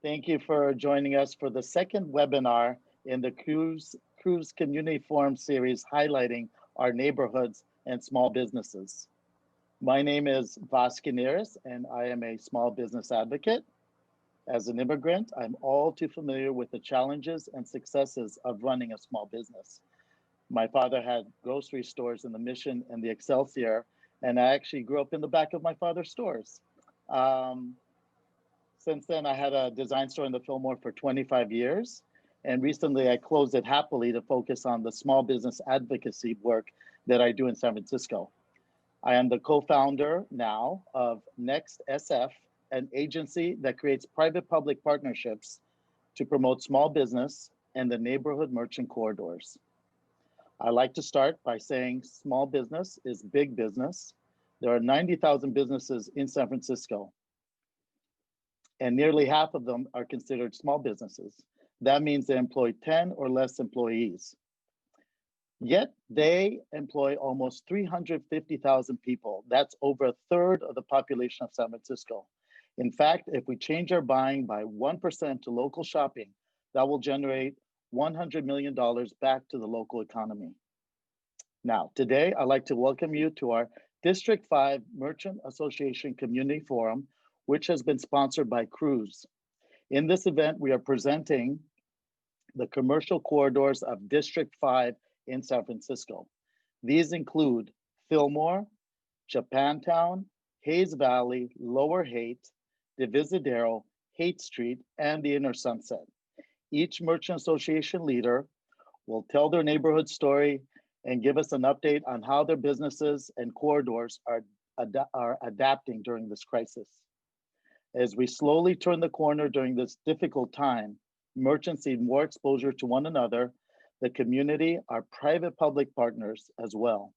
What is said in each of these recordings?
Thank you for joining us for the second webinar in the Cruise Community Forum series highlighting our neighborhoods and small businesses. My name is Vasconceres, and I am a small business advocate. As an immigrant, I'm all too familiar with the challenges and successes of running a small business. My father had grocery stores in the Mission and the Excelsior, and I actually grew up in the back of my father's stores. Um, since then, I had a design store in the Fillmore for 25 years, and recently I closed it happily to focus on the small business advocacy work that I do in San Francisco. I am the co-founder now of Next SF, an agency that creates private-public partnerships to promote small business and the neighborhood merchant corridors. I like to start by saying small business is big business. There are 90,000 businesses in San Francisco, and nearly half of them are considered small businesses. That means they employ 10 or less employees. Yet they employ almost 350,000 people. That's over a third of the population of San Francisco. In fact, if we change our buying by 1% to local shopping, that will generate $100 million back to the local economy. Now, today, I'd like to welcome you to our District 5 Merchant Association Community Forum, which has been sponsored by Cruise. In this event, we are presenting the commercial corridors of District 5 in San Francisco. These include Fillmore, Japantown, Hayes Valley, Lower Haight, Divisadero, Haight Street, and the Inner Sunset. Each merchant association leader will tell their neighborhood story and give us an update on how their businesses and corridors are adapting during this crisis. As we slowly turn the corner during this difficult time, merchants need more exposure to one another, the community, our private-public partners as well.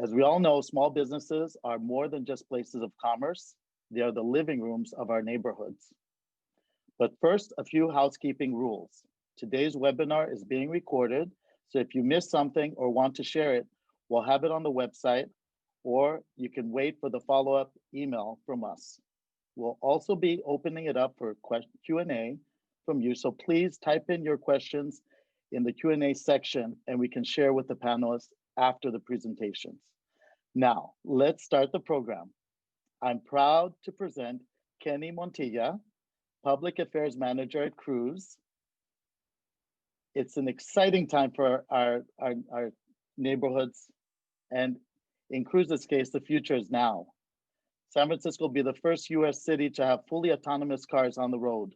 As we all know, small businesses are more than just places of commerce. They are the living rooms of our neighborhoods. But first, a few housekeeping rules. Today's webinar is being recorded, so if you missed something or want to share it, we'll have it on the website, or you can wait for the follow-up email from us. We'll also be opening it up for Q&A from you, so please type in your questions in the Q&A section, and we can share with the panelists after the presentations. Now, let's start the program. I'm proud to present Kenny Montilla, Public Affairs Manager at Cruise. It's an exciting time for our neighborhoods, and in Cruise's case, the future is now. San Francisco will be the first US city to have fully autonomous cars on the road.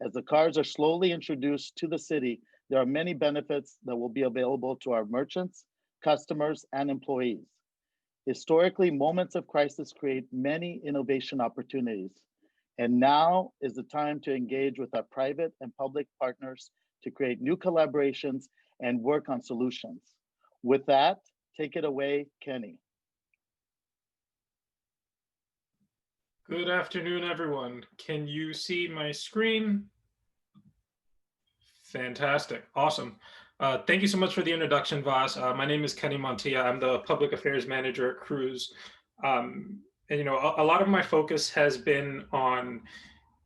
As the cars are slowly introduced to the city, there are many benefits that will be available to our merchants, customers, and employees. Historically, moments of crisis create many innovation opportunities. And now is the time to engage with our private and public partners to create new collaborations and work on solutions. With that, take it away, Kenny. Good afternoon, everyone. Can you see my screen? Fantastic, awesome. Thank you so much for the introduction, Vas. My name is Kenny Montilla. I'm the Public Affairs Manager at Cruise. And you know, a lot of my focus has been on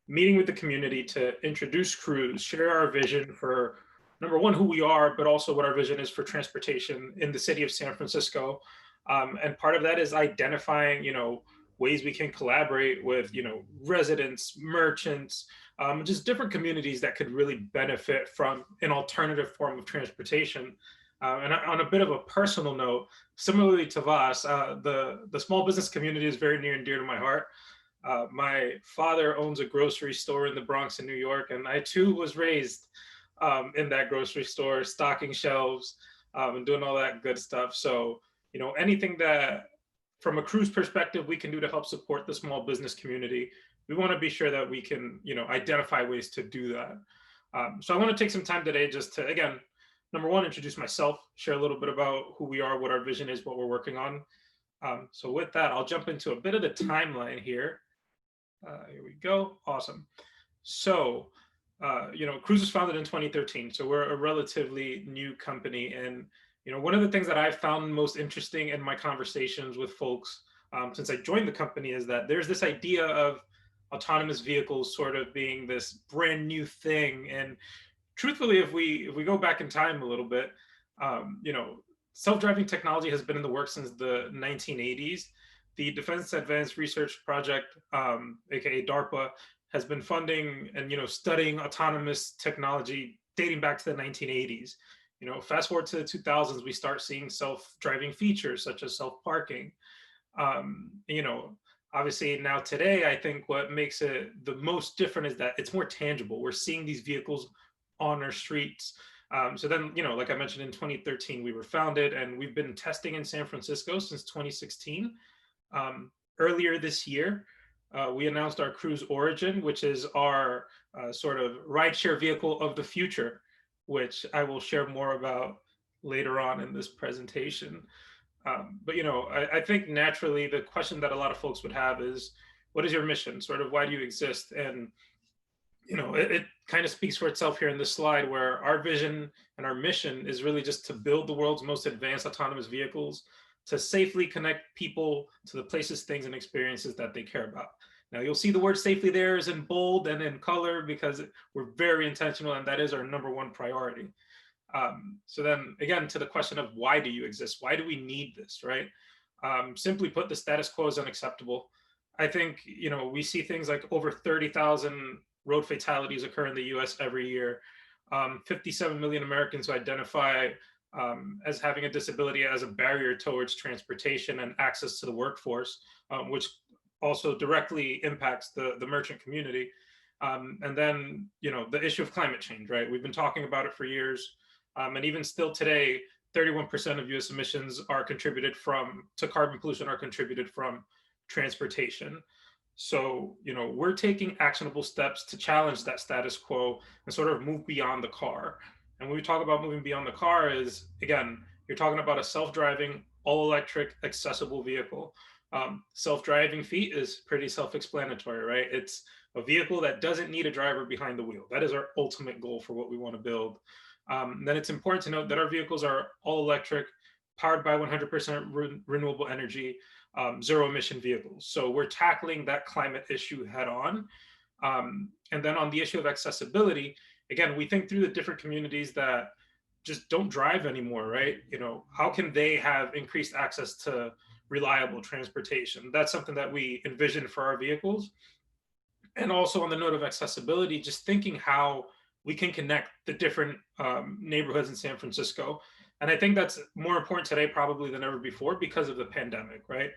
meeting with the community to introduce Cruise, share our vision for, number one, who we are, but also what our vision is for transportation in the city of San Francisco. And part of that is identifying, you know, ways we can collaborate with, you know, residents, merchants, just different communities that could really benefit from an alternative form of transportation. And on a bit of a personal note, similarly to Vas, the small business community is very near and dear to my heart. My father owns a grocery store in the Bronx in New York, and I too was raised in that grocery store, stocking shelves and doing all that good stuff. So, you know, anything that from a Cruise perspective we can do to help support the small business community, we want to be sure that we can, you know, identify ways to do that. So I want to take some time today just to, again, number one, introduce myself, share a little bit about who we are, what our vision is, what we're working on. So with that, I'll jump into a bit of the timeline here. Here we go. Awesome. So, you know, Cruise was founded in 2013. So we're a relatively new company. And, you know, one of the things that I've found most interesting in my conversations with folks since I joined the company is that there's this idea of autonomous vehicles sort of being this brand new thing. And truthfully, if we go back in time a little bit, you know, self-driving technology has been in the works since the 1980s. The Defense Advanced Research Project, aka DARPA, has been funding and, you know, studying autonomous technology dating back to the 1980s. You know, fast forward to the 2000s, we start seeing self-driving features such as self-parking. You know, obviously now today, I think what makes it the most different is that it's more tangible. We're seeing these vehicles on our streets. So then, you know, like I mentioned, in 2013, we were founded, and we've been testing in San Francisco since 2016. Earlier this year, we announced our Cruise Origin, which is our sort of rideshare vehicle of the future, which I will share more about later on in this presentation. But, you know, I think naturally the question that a lot of folks would have is, what is your mission? Sort of, why do you exist? And, you know, it kind of speaks for itself here in this slide, where our vision and our mission is really just to build the world's most advanced autonomous vehicles to safely connect people to the places, things, and experiences that they care about. Now, you'll see the word safely there is in bold and in color because we're very intentional, and that is our #1 priority. So then again, to the question of why do you exist? Why do we need this, right? Simply put, the status quo is unacceptable. I think, you know, we see things like over 30,000 road fatalities occur in the US every year. 57 million Americans who identify as having a disability as a barrier towards transportation and access to the workforce, which also directly impacts the merchant community. And then, you know, the issue of climate change, right? We've been talking about it for years. And even still today, 31% of US emissions are contributed to carbon pollution are contributed from transportation. So, you know, we're taking actionable steps to challenge that status quo and sort of move beyond the car. And when we talk about moving beyond the car is, again, you're talking about a self-driving, all-electric, accessible vehicle. Self-driving feet is pretty self-explanatory, right? It's a vehicle that doesn't need a driver behind the wheel. That is our ultimate goal for what we want to build. Then it's important to note that our vehicles are all electric, powered by 100% renewable energy, zero emission vehicles. So we're tackling that climate issue head on. And then on the issue of accessibility, again, we think through the different communities that just don't drive anymore, right? You know, how can they have increased access to reliable transportation? That's something that we envision for our vehicles. And also on the note of accessibility, just thinking how we can connect the different neighborhoods in San Francisco. And I think that's more important today probably than ever before because of the pandemic, right?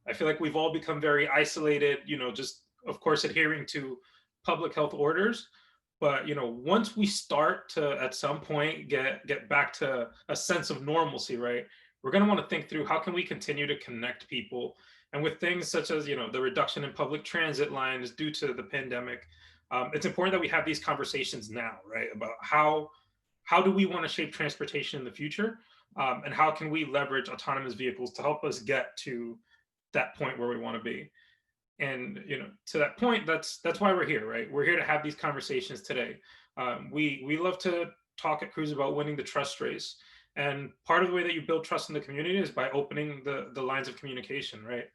I feel like we've all become very isolated, you know, just of course adhering to public health orders. But, you know, once we start to at some point get back to a sense of normalcy, right? We're going to want to think through how can we continue to connect people. And with things such as, you know, the reduction in public transit lines due to the pandemic, it's important that we have these conversations now, right? About how do we want to shape transportation in the future, and how can we leverage autonomous vehicles to help us get to that point where we want to be. And, you know, to that point, that's why we're here, right? We're here to have these conversations today. We love to talk at Cruise about winning the trust race. And part of the way that you build trust in the community is by opening the lines of communication, right?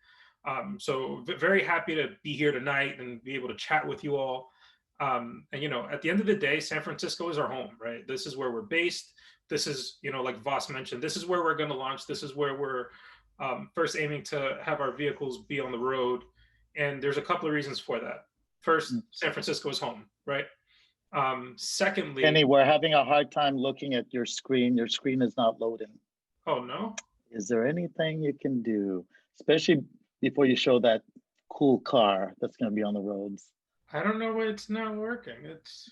So very happy to be here tonight and be able to chat with you all. And, you know, at the end of the day, San Francisco is our home, right? This is where we're based. This is, you know, like Vas mentioned, this is where we're going to launch. This is where we're first aiming to have our vehicles be on the road. And there's a couple of reasons for that. First, San Francisco is home, right? Secondly, Kenny, we're having a hard time looking at your screen. Your screen is not loading. Oh, no? Is there anything you can do, especially before you show that cool car that's going to be on the roads? I don't know why it's not working. It's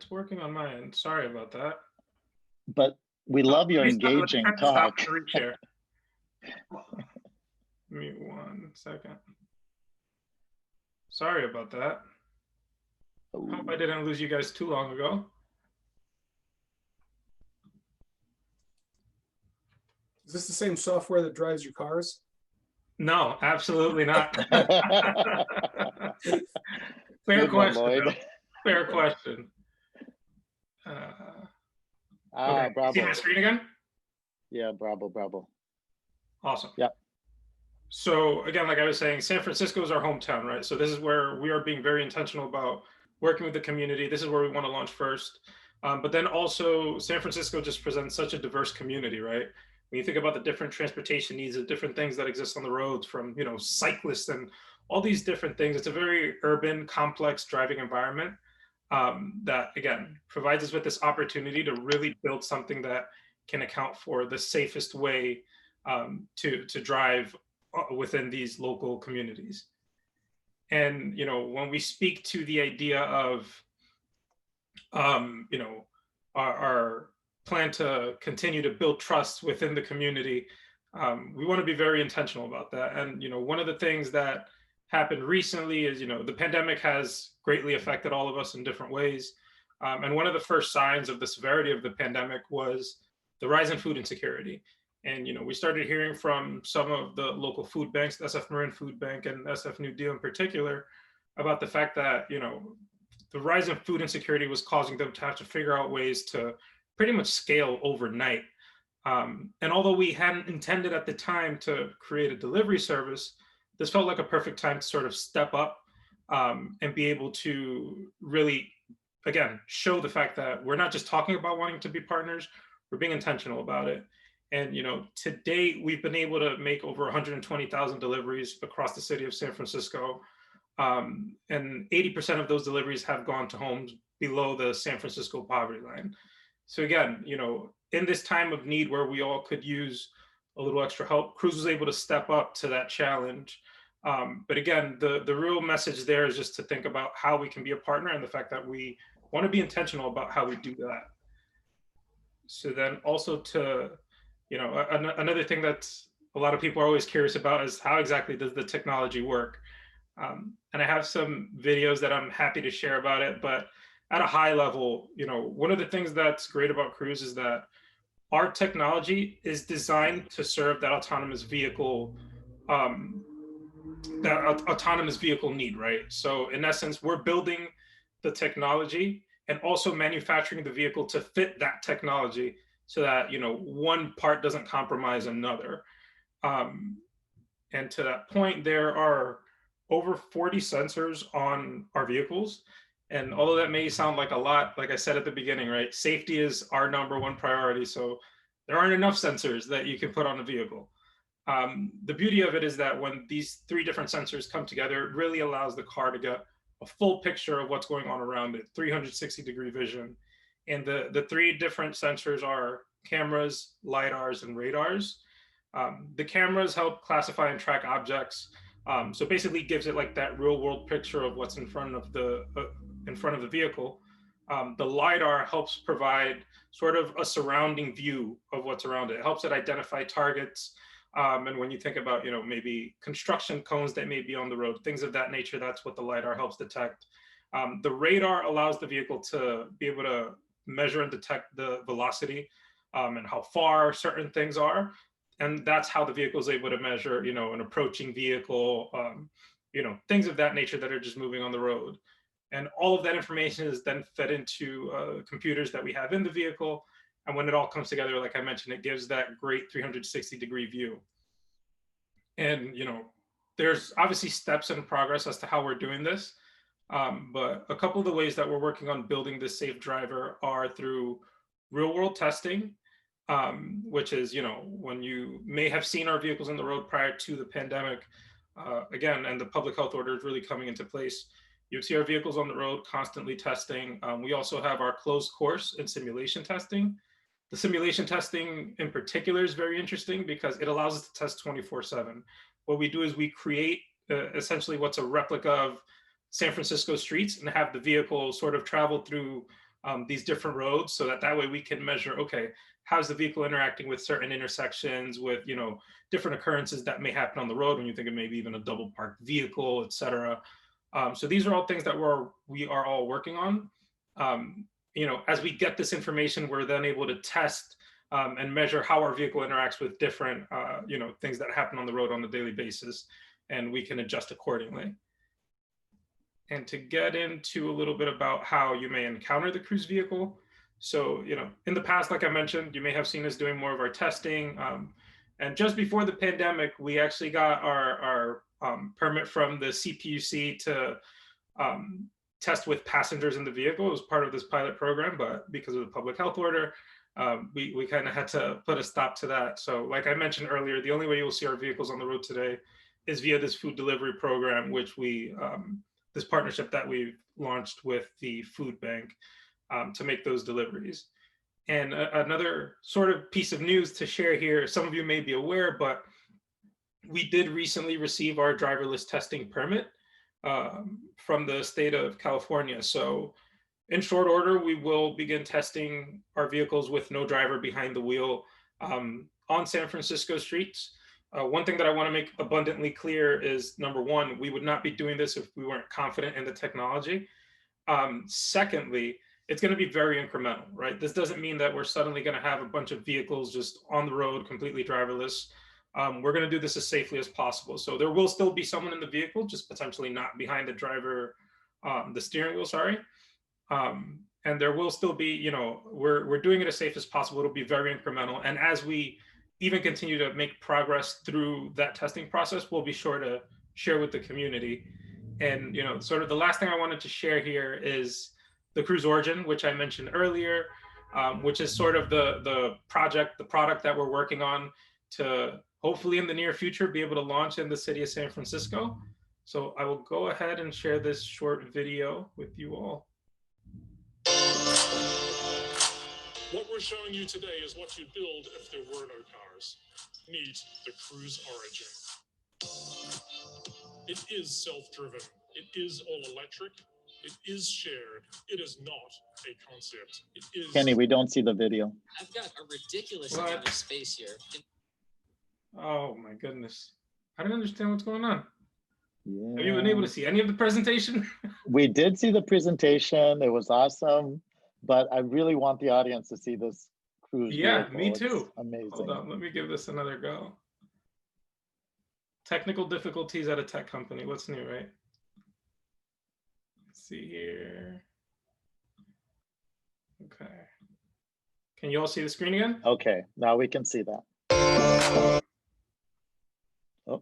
working on my end. Sorry about that. But we love your engaging talk. Give me 1 second. Sorry about that. Hope I didn't lose you guys too long ago. Is this the same software that drives your cars? No, absolutely not. Fair Good question. one, Fair question. Okay. Bravo. See my screen again? Yeah, bravo. Awesome. Yeah. So again, like I was saying, San Francisco is our hometown, right? So this is where we are being very intentional about working with the community. This is where we want to launch first. But then also San Francisco just presents such a diverse community, right? When you think about the different transportation needs, the different things that exist on the roads, from cyclists and all these different things, it's a very urban, complex driving environment that again provides us with this opportunity to really build something that can account for the safest way to drive within these local communities. And when we speak to the idea of our plan to continue to build trust within the community, we want to be very intentional about that. And one of the things that happened recently is the pandemic has greatly affected all of us in different ways. And one of the first signs of the severity of the pandemic was the rise in food insecurity. And we started hearing from some of the local food banks, the SF Marin Food Bank and SF New Deal in particular, about the fact that the rise in food insecurity was causing them to have to figure out ways to pretty much scale overnight. And although we hadn't intended at the time to create a delivery service, this felt like a perfect time to sort of step up and be able to really, again, show the fact that we're not just talking about wanting to be partners, we're being intentional about it. And to date, we've been able to make over 120,000 deliveries across the city of San Francisco. And 80% of those deliveries have gone to homes below the San Francisco poverty line. So again, in this time of need where we all could use a little extra help, Cruise was able to step up to that challenge. But again, the real message there is just to think about how we can be a partner and the fact that we want to be intentional about how we do that. So then also to, another thing that a lot of people are always curious about is how exactly does the technology work? And I have some videos that I'm happy to share about it, but at a high level, one of the things that's great about Cruise is that our technology is designed to serve that autonomous vehicle need, right? So in essence, we're building the technology and also manufacturing the vehicle to fit that technology so that, one part doesn't compromise another. And to that point, there are over 40 sensors on our vehicles. And although that may sound like a lot, like I said at the beginning, right? Safety is our #1 priority. So there aren't enough sensors that you can put on a vehicle. The beauty of it is that when these 3 different sensors come together, it really allows the car to get a full picture of what's going on around it, 360-degree vision. And the 3 different sensors are cameras, LiDARs, and radars. The cameras help classify and track objects. So basically gives it like that real world picture of what's in front of the vehicle. The LiDAR helps provide sort of a surrounding view of what's around it. It helps it identify targets. And when you think about, maybe construction cones that may be on the road, things of that nature, that's what the LiDAR helps detect. The radar allows the vehicle to be able to measure and detect the velocity and how far certain things are. And that's how the vehicle is able to measure, an approaching vehicle, things of that nature that are just moving on the road. And all of that information is then fed into computers that we have in the vehicle. And when it all comes together, like I mentioned, it gives that great 360-degree view. And, there's obviously steps in progress as to how we're doing this. But a couple of the ways that we're working on building this safe driver are through real world testing, which is, when you may have seen our vehicles on the road prior to the pandemic, again, and the public health order is really coming into place. You'd see our vehicles on the road constantly testing. We also have our closed course and simulation testing. The simulation testing in particular is very interesting because it allows us to test 24/7. What we do is we create essentially what's a replica of San Francisco streets and have the vehicle sort of travel through these different roads so that way we can measure, okay, how's the vehicle interacting with certain intersections, with different occurrences that may happen on the road when you think of maybe even a double parked vehicle, et cetera. So these are all things that we are all working on. As we get this information, we're then able to test and measure how our vehicle interacts with different things that happen on the road on a daily basis, and we can adjust accordingly. And to get into a little bit about how you may encounter the Cruise vehicle. So, in the past, like I mentioned, you may have seen us doing more of our testing And just before the pandemic, we actually got our permit from the CPUC to test with passengers in the vehicle. It was part of this pilot program, but because of the public health order, we kind of had to put a stop to that. So like I mentioned earlier, the only way you'll see our vehicles on the road today is via this food delivery program, which this partnership that we've launched with the food bank to make those deliveries. And another sort of piece of news to share here, some of you may be aware, but we did recently receive our driverless testing permit from the state of California. So in short order, we will begin testing our vehicles with no driver behind the wheel on San Francisco streets. One thing that I want to make abundantly clear is, number one, we would not be doing this if we weren't confident in the technology. Secondly, it's going to be very incremental, right? This doesn't mean that we're suddenly going to have a bunch of vehicles just on the road, completely driverless. We're going to do this as safely as possible. So there will still be someone in the vehicle, just potentially not behind the driver, the steering wheel, sorry. And there will still be, you know, we're doing it as safe as possible. It'll be very incremental. And as we even continue to make progress through that testing process, we'll be sure to share with the community. And, you know, sort of the last thing I wanted to share here is the Cruise Origin, which I mentioned earlier, which is sort of the product that we're working on to hopefully in the near future be able to launch in the city of San Francisco. So I will go ahead and share this short video with you all. What we're showing you today is what you'd build if there were no cars. Meet the Cruise Origin. It is self-driven. It is all electric. It is shared. It is not a concept. It is. Kenny, we don't see the video. I've got a ridiculous amount of space here. Oh my goodness. I don't understand what's going on. Yeah. Have you been able to see any of the presentation? We did see the presentation. It was awesome, but I really want the audience to see this cruise. Yeah, vehicle. me It's too. amazing. Hold on, let me give this another go. Technical difficulties at a tech company. What's new, right? Let's see here. Okay. Can you all see the screen again? Okay, now we can see that. Oh.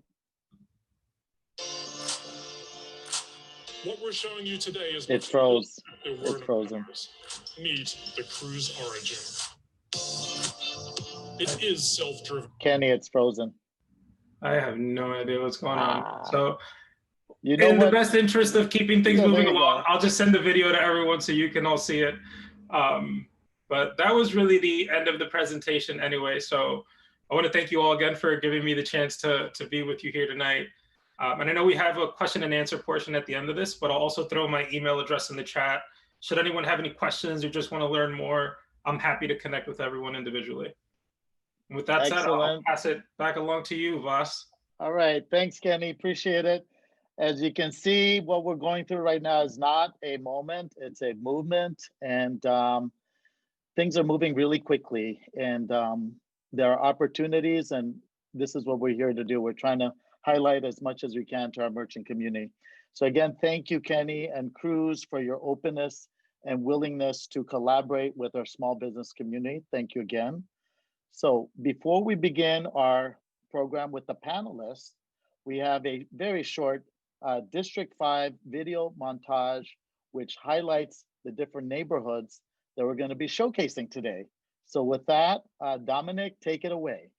What we're showing you today is It froze. there were It's no frozen. cars. Meet the Cruise Origin. It is self-driven. Kenny, it's frozen. I have no idea what's going on. So You know in what? the best interest of keeping things Yeah, moving there you along, go. I'll just send the video to everyone so you can all see it. But that was really the end of the presentation anyway. So I want to thank you all again for giving me the chance to be with you here tonight. And I know we have a question and answer portion at the end of this, but I'll also throw my email address in the chat. Should anyone have any questions or just want to learn more, I'm happy to connect with everyone individually. And with that said, I'll Excellent. pass it back along to you, Vas. All right, thanks, Kenny. Appreciate it. As you can see, what we're going through right now is not a moment, it's a movement, and things are moving really quickly, and there are opportunities, and this is what we're here to do. We're trying to highlight as much as we can to our merchant community. So again, thank you, Kenny and Cruise, for your openness and willingness to collaborate with our small business community. Thank you again. So before we begin our program with the panelists, we have a very short District 5 video montage, which highlights the different neighborhoods that we're going to be showcasing today. So with that, Dominic, take it away.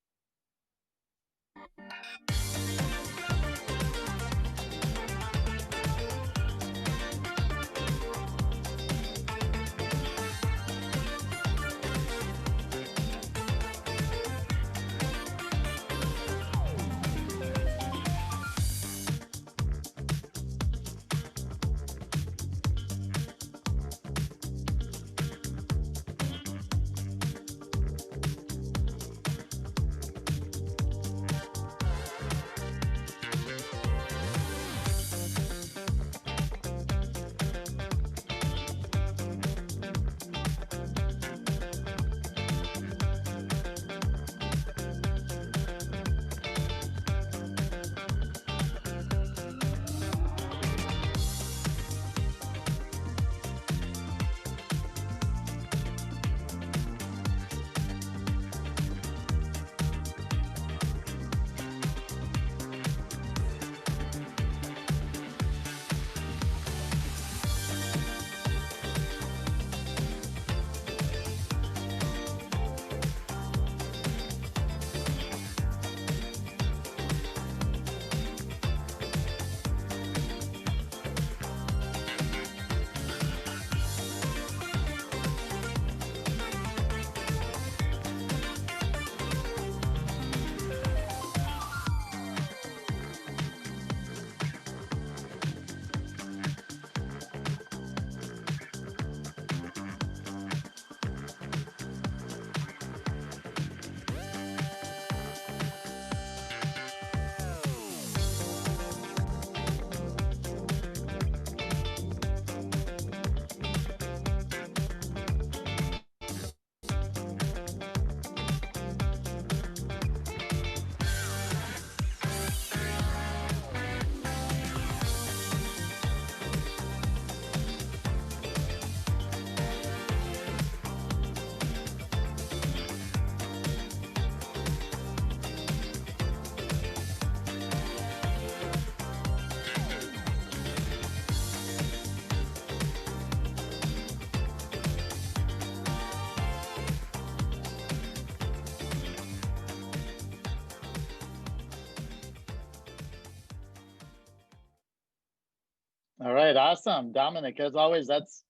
All right, awesome, Dominic. As always, that's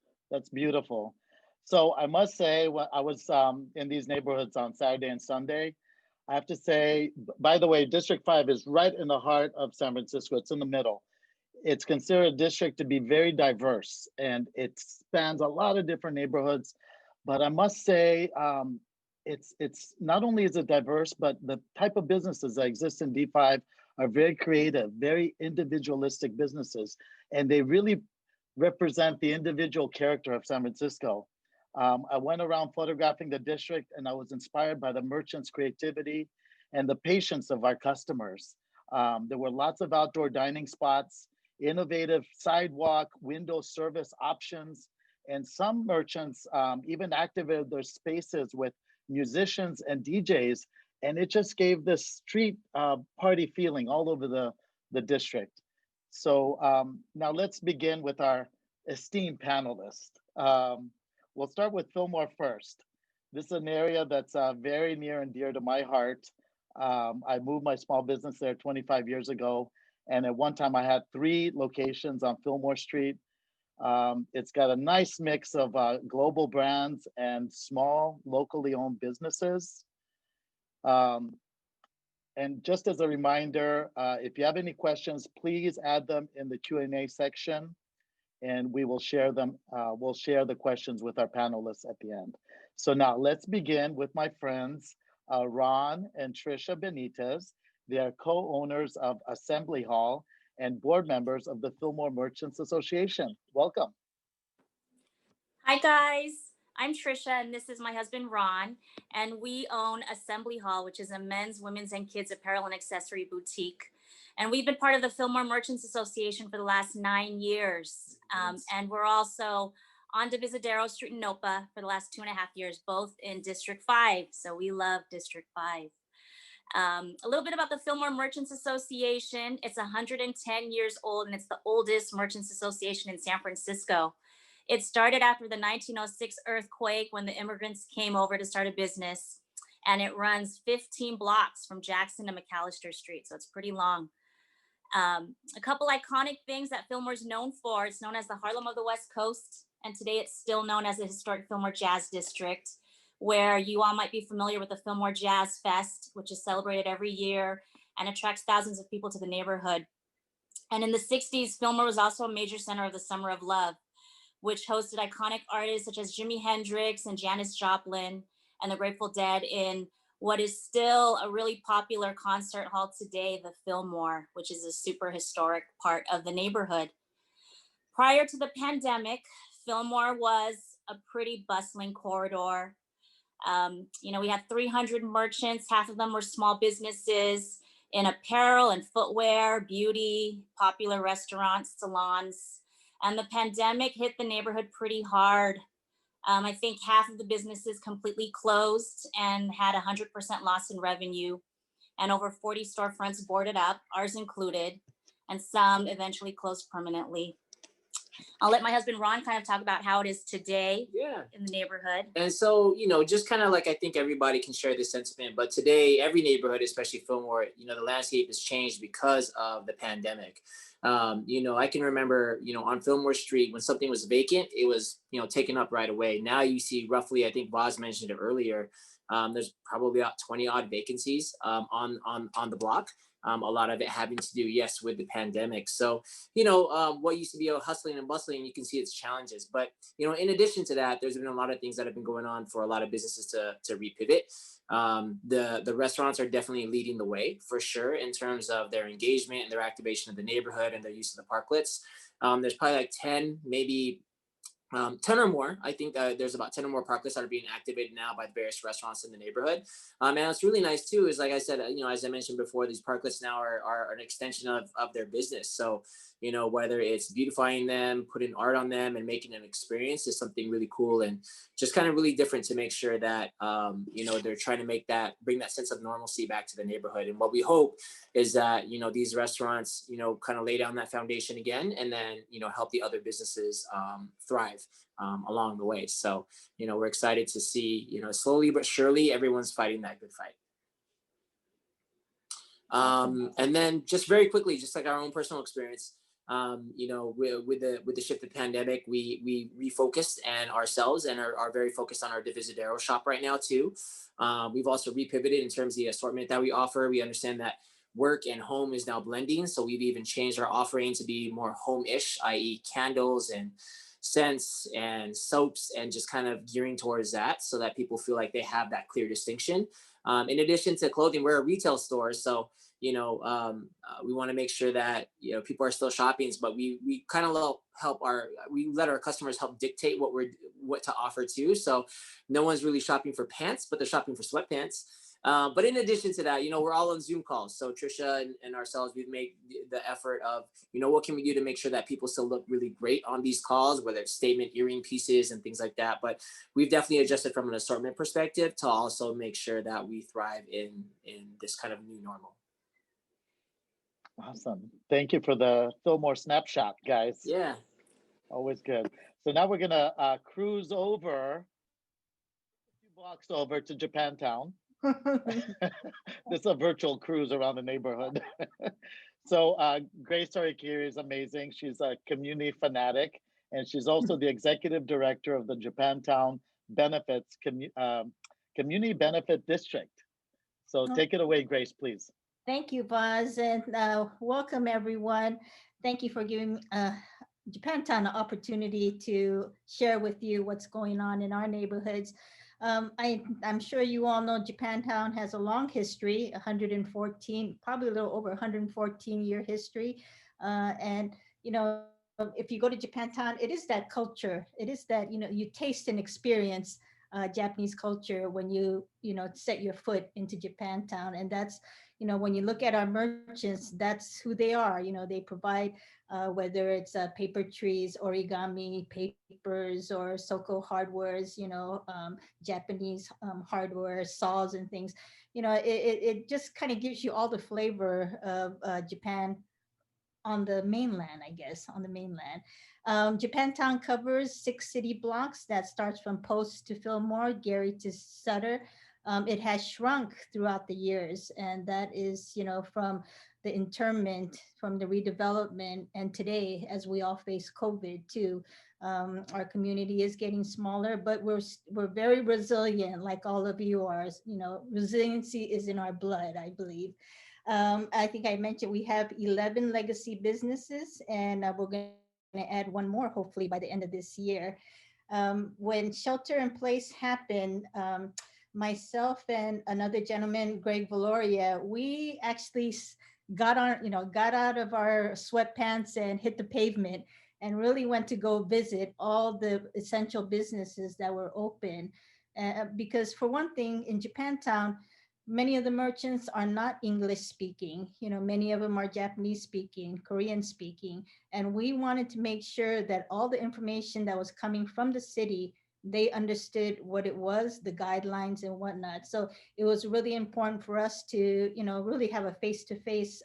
beautiful. So I must say, when I was in these neighborhoods on Saturday and Sunday, I have to say, by the way, District 5 is right in the heart of San Francisco. It's in the middle. It's considered a district to be very diverse, and it spans a lot of different neighborhoods. But I must say, it's not only is it diverse, but the type of businesses that exist in D5 are very creative, very individualistic businesses, and they really represent the individual character of San Francisco. I went around photographing the district, and I was inspired by the merchants' creativity and the patience of our customers. There were lots of outdoor dining spots, innovative sidewalk window service options, and some merchants even activated their spaces with musicians and DJs, and it just gave this street party feeling all over the district. So now let's begin with our esteemed panelists. We'll start with Fillmore first. This is an area that's very near and dear to my heart. I moved my small business there 25 years ago, and at one time I had 3 locations on Fillmore Street. It's got a nice mix of global brands and small, locally owned businesses. And just as a reminder, if you have any questions, please add them in the Q&A section, and we will share them. We'll share the questions with our panelists at the end. So now let's begin with my friends, Ron and Tricia Benitez. They are co-owners of Assembly Hall and board members of the Fillmore Merchants Association. Welcome. Hi guys, I'm Tricia and this is my husband Ron, and we own Assembly Hall, which is a men's, women's, and kids apparel and accessory boutique. And we've been part of the Fillmore Merchants Association for the last 9 years. And we're also on Divisadero Street in Nopa for the last 2.5 years, both in District 5. So we love District 5. A little bit about the Fillmore Merchants Association. It's 110 years old, and it's the oldest merchants association in San Francisco. It started after the 1906 earthquake when the immigrants came over to start a business, and it runs 15 blocks from Jackson to McAllister Street, so it's pretty long. A couple iconic things that Fillmore's known for: it's known as the Harlem of the West Coast, and today it's still known as the historic Fillmore Jazz District, where you all might be familiar with the Fillmore Jazz Fest, which is celebrated every year and attracts thousands of people to the neighborhood. And in the 60s, Fillmore was also a major center of the Summer of Love, which hosted iconic artists such as Jimi Hendrix and Janis Joplin and the Grateful Dead in what is still a really popular concert hall today, the Fillmore, which is a super historic part of the neighborhood. Prior to the pandemic, Fillmore was a pretty bustling corridor. We had 300 merchants, half of them were small businesses in apparel and footwear, beauty, popular restaurants, salons. And the pandemic hit the neighborhood pretty hard. I think half of the businesses completely closed and had 100% loss in revenue, and over 40 storefronts boarded up, ours included, and some eventually closed permanently. I'll let my husband Ron kind of talk about how it is today in the neighborhood. And so, just kind of like, I think everybody can share this sentiment, but today, every neighborhood, especially Fillmore, the landscape has changed because of the pandemic. I can remember, on Fillmore Street, when something was vacant, it was, taken up right away. Now you see roughly, I think Boz mentioned it earlier, there's probably about 20 odd vacancies on the block. A lot of it having to do, yes, with the pandemic. So, what used to be a hustling and bustling, you can see its challenges. But, in addition to that, there's been a lot of things that have been going on for a lot of businesses to repivot. The restaurants are definitely leading the way for sure in terms of their engagement and their activation of the neighborhood and their use of the parklets. There's probably like 10, maybe 10 or more. I think there's about 10 or more parklets that are being activated now by the various restaurants in the neighborhood. And what's really nice too is, like I said, as I mentioned before, these parklets now are an extension of their business. So, whether it's beautifying them, putting art on them, and making an experience is something really cool and just kind of really different to make sure that, they're trying to bring that sense of normalcy back to the neighborhood. And what we hope is that, these restaurants, kind of lay down that foundation again, and then, help the other businesses thrive along the way. So, we're excited to see, slowly but surely, everyone's fighting that good fight. And then just very quickly, just like our own personal experience, You know, with the shift of pandemic, we refocused and ourselves and are very focused on our Divisadero shop right now too. We've also repivoted in terms of the assortment that we offer. We understand that work and home is now blending, so we've even changed our offering to be more home-ish, i.e. candles and scents and soaps, and just kind of gearing towards that so that people feel like they have that clear distinction. In addition to clothing, we're a retail store, so you know, we want to make sure that, you know, people are still shopping, but we kind of we let our customers help dictate what to offer too. So no one's really shopping for pants, but they're shopping for sweatpants. But in addition to that, you know, we're all on Zoom calls. So Tricia and ourselves, we've made the effort of, you know, what can we do to make sure that people still look really great on these calls, whether it's statement earring pieces and things like that. But we've definitely adjusted from an assortment perspective to also make sure that we thrive in this kind of new normal. Awesome. Thank you for the Fillmore snapshot, guys. Yeah. Always good. So now we're gonna cruise over a few blocks over to Japantown. This is a virtual cruise around the neighborhood. So Grace Horikiri is amazing. She's a community fanatic, and she's also the executive director of the Japantown Benefits Community Benefit District. So take it away, Grace, please. Thank you, Buzz, and welcome everyone. Thank you for giving Japantown an opportunity to share with you what's going on in our neighborhoods. I'm sure you all know Japantown has a long history, 114, probably a little over 114-year history. And, you know, if you go to Japantown, it is that culture. It is that, you know, you taste and experience Japanese culture when you know, set your foot into Japantown. And that's, you know, when you look at our merchants, that's who they are. You know, they provide, whether it's paper trees, origami, papers, or Soko hardwares, you know, Japanese hardware, saws and things. You know, it just kind of gives you all the flavor of Japan on the mainland, I guess, on the mainland. Japantown covers 6 city blocks that starts from Post to Fillmore, Gary to Sutter. It has shrunk throughout the years, and that is, you know, from the internment, from the redevelopment, and today, as we all face COVID too, our community is getting smaller, but we're very resilient, like all of you are. You know, resiliency is in our blood, I believe. I think I mentioned we have 11 legacy businesses, and we're going to add one more, hopefully by the end of this year. When shelter in place happened, myself and another gentleman, Greg Valoria, we actually got out of our sweatpants and hit the pavement and really went to go visit all the essential businesses that were open. Because for one thing, in Japantown, many of the merchants are not English speaking. You know, many of them are Japanese speaking, Korean speaking. And we wanted to make sure that all the information that was coming from the city, they understood what it was, the guidelines and whatnot. So it was really important for us to, you know, really have a face-to-face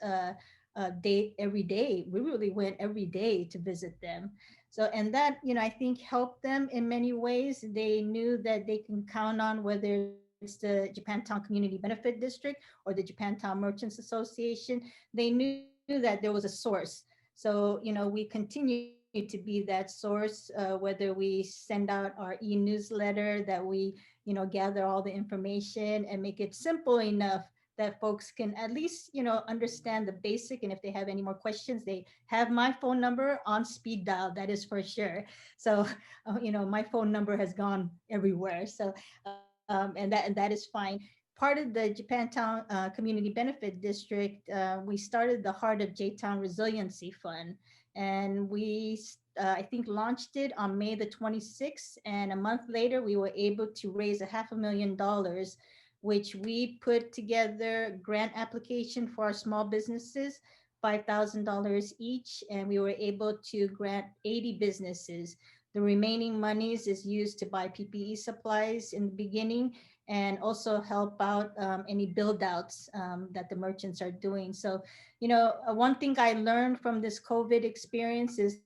date every day. We really went every day to visit them. So, and that, you know, I think helped them in many ways. They knew that they can count on whether it's the Japantown Community Benefit District or the Japantown Merchants Association. They knew that there was a source. So, you know, we continue to be that source, whether we send out our e-newsletter that we, you know, gather all the information and make it simple enough that folks can at least, you know, understand the basic. And if they have any more questions, they have my phone number on speed dial, that is for sure. So, you know, my phone number has gone everywhere. So, and that is fine. Part of the Japantown Community Benefit District, we started the Heart of J-Town Resiliency Fund, and we, I think, launched it on May the 26th, and a month later, we were able to raise $500,000, which we put together grant application for our small businesses, $5,000 each, and we were able to grant 80 businesses. The remaining monies is used to buy PPE supplies in the beginning and also help out any build outs that the merchants are doing. So, you know, one thing I learned from this COVID experience is,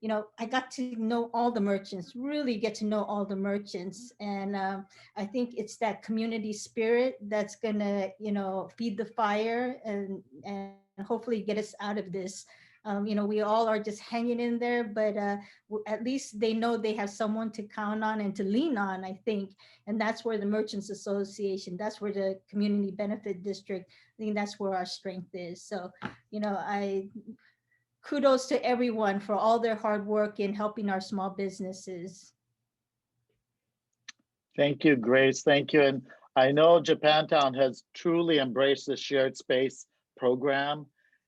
you know, I got to know all the merchants, really get to know all the merchants. And I think it's that community spirit that's gonna, you know, feed the fire and hopefully get us out of this We all are just hanging in there, but at least they know they have someone to count on and to lean on, I think. And that's where the Merchants Association, that's where the Community Benefit District, I think that's where our strength is. So, I kudos to everyone for all their hard work in helping our small businesses. Thank you, Grace. Thank you. And I know Japantown has truly embraced the shared space program,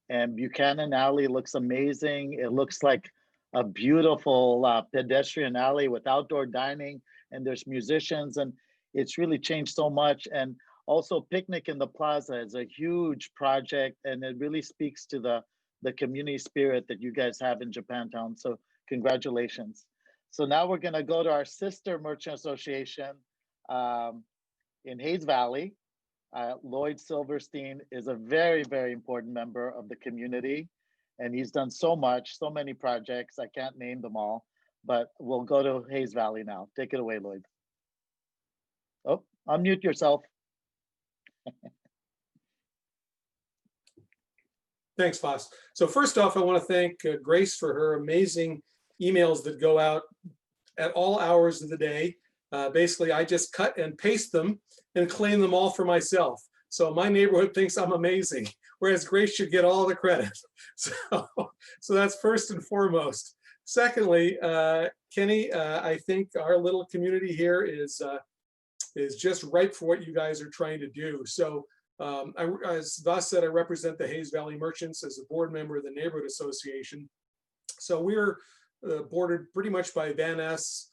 and Buchanan Alley looks amazing. It looks like a beautiful pedestrian alley with outdoor dining, and there's musicians, and it's really changed so much. And also Picnic in the Plaza is a huge project, and it really speaks to the community spirit that you guys have in Japantown. So congratulations. So now we're going to go to our sister merchant association in Hayes Valley. Lloyd Silverstein is a very, very important member of the community, and he's done so much, so many projects. I can't name them all, but we'll go to Hayes Valley now. Take it away, Lloyd. Oh, unmute yourself. Thanks, Voss. So first off, I want to thank Grace for her amazing emails that go out at all hours of the day. Basically, I just cut and paste them and claim them all for myself. So my neighborhood thinks I'm amazing, whereas Grace should get all the credit. So that's first and foremost. Secondly, Kenny, I think our little community here is just ripe for what you guys are trying to do. So as Voss said, I represent the Hayes Valley Merchants as a board member of the Neighborhood Association. So we're bordered pretty much by Van Ness,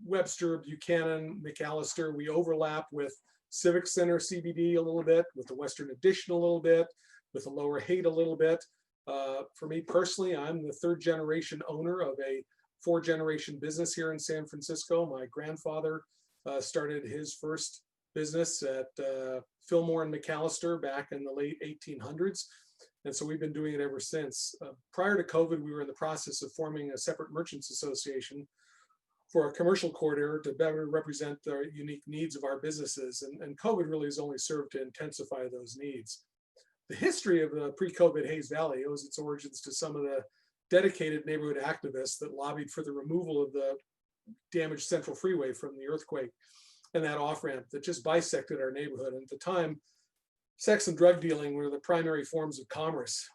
Webster, Buchanan, McAllister. We overlap with Civic Center CBD a little bit, with the Western Addition a little bit, with the Lower Haight a little bit. For me personally, I'm the third generation owner of a 4-generation business here in San Francisco. My grandfather started his first business at Fillmore and McAllister back in the late 1800s. And so we've been doing it ever since. Prior to COVID, we were in the process of forming a separate merchants association for a commercial corridor to better represent the unique needs of our businesses. And COVID really has only served to intensify those needs. The history of the pre-COVID Hayes Valley owes its origins to some of the dedicated neighborhood activists that lobbied for the removal of the damaged Central Freeway from the earthquake and that off-ramp that just bisected our neighborhood. And at the time, sex and drug dealing were the primary forms of commerce.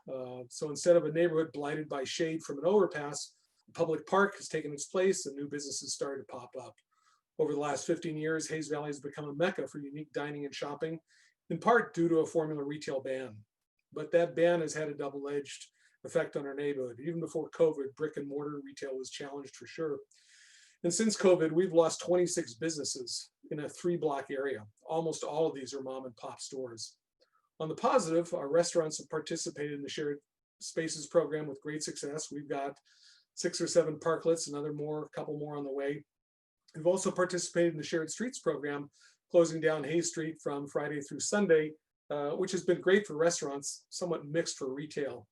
So instead of a neighborhood blighted by shade from an overpass, a public park has taken its place and new businesses started to pop up. Over the last 15 years, Hayes Valley has become a mecca for unique dining and shopping, in part due to a formula retail ban. But that ban has had a double-edged effect on our neighborhood. Even before COVID, brick and mortar retail was challenged for sure. And since COVID, we've lost 26 businesses in a 3-block area. Almost all of these are mom and pop stores. On the positive, our restaurants have participated in the shared spaces program with great success. We've got 6 or 7 parklets, a couple more on the way. We've also participated in the shared streets program, closing down Hayes Street from Friday through Sunday, which has been great for restaurants, somewhat mixed for retail.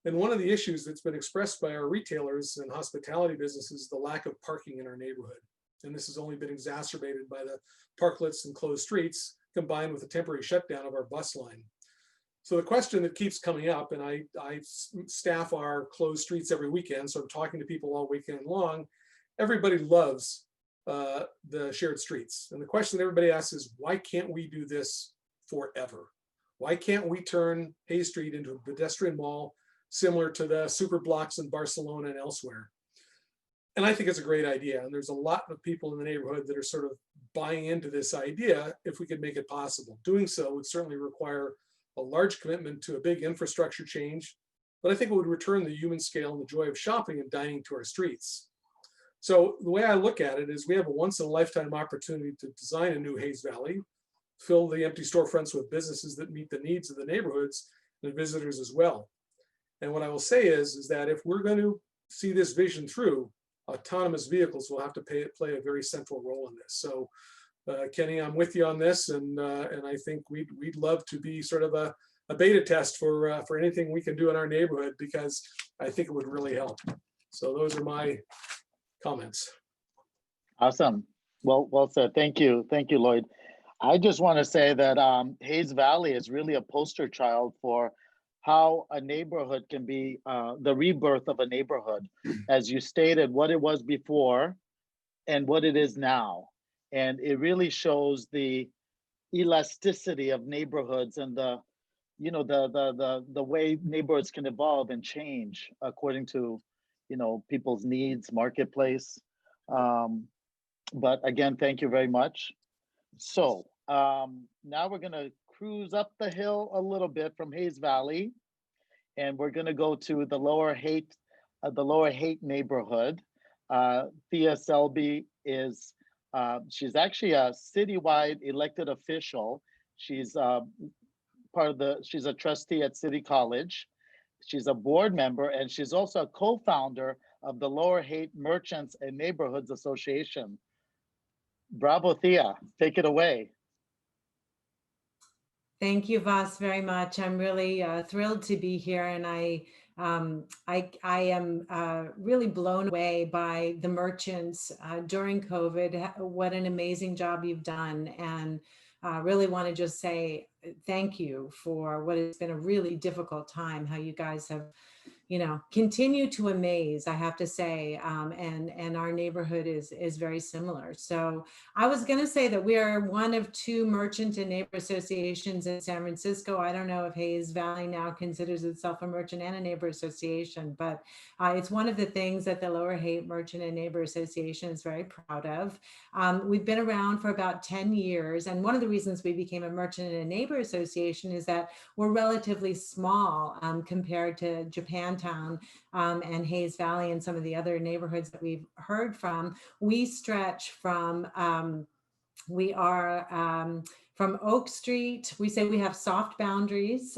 And one of the issues that's been expressed by our retailers and hospitality businesses is the lack of parking in our neighborhood. And this has only been exacerbated by the parklets and closed streets, combined with the temporary shutdown of our bus line. So the question that keeps coming up, and I staff our closed streets every weekend, so I'm talking to people all weekend long, everybody loves the shared streets. And the question that everybody asks is, why can't we do this forever? Why can't we turn Hayes Street into a pedestrian mall similar to the super blocks in Barcelona and elsewhere? And I think it's a great idea. And there's a lot of people in the neighborhood that are sort of buying into this idea if we could make it possible. Doing so would certainly require a large commitment to a big infrastructure change, but I think it would return the human scale and the joy of shopping and dining to our streets. So the way I look at it is we have a once in a lifetime opportunity to design a new Hayes Valley, fill the empty storefronts with businesses that meet the needs of the neighborhoods and visitors as well. And what I will say is that if we're going to see this vision through, autonomous vehicles will have to play a very central role in this. So Kenny, I'm with you on this, and I think we'd love to be sort of a beta test for anything we can do in our neighborhood, because I think it would really help. So those are my comments. Awesome. Well said. Thank you, Lloyd. I just want to say that Hayes Valley is really a poster child for how a neighborhood can be the rebirth of a neighborhood, as you stated, what it was before and what it is now. And it really shows the elasticity of neighborhoods and the, you know, the way neighborhoods can evolve and change according to, you know, people's needs, marketplace. But again, thank you very much. So now we're gonna cruise up the hill a little bit from Hayes Valley, and we're gonna go to the Lower Haight neighborhood. Thea Selby is, she's actually a citywide elected official. She's she's a trustee at City College. She's a board member, and she's also a co-founder of the Lower Haight Merchants and Neighborhoods Association. Bravo, Thea, take it away. Thank you, Vas, very much. I'm really thrilled to be here, and I am really blown away by the merchants during COVID. What an amazing job you've done, and really want to just say thank you for what has been a really difficult time. How you guys have, you know, continue to amaze, I have to say, and our neighborhood is very similar. So I was going to say that we are one of 2 merchant and neighbor associations in San Francisco. I don't know if Hayes Valley now considers itself a merchant and a neighbor association, but it's one of the things that the Lower Haight Merchant and Neighbor Association is very proud of. We've been around for about 10 years, and one of the reasons we became a merchant and a neighbor association is that we're relatively small compared to Japantown and Hayes Valley and some of the other neighborhoods that we've heard from. We stretch from from Oak Street. We say we have soft boundaries,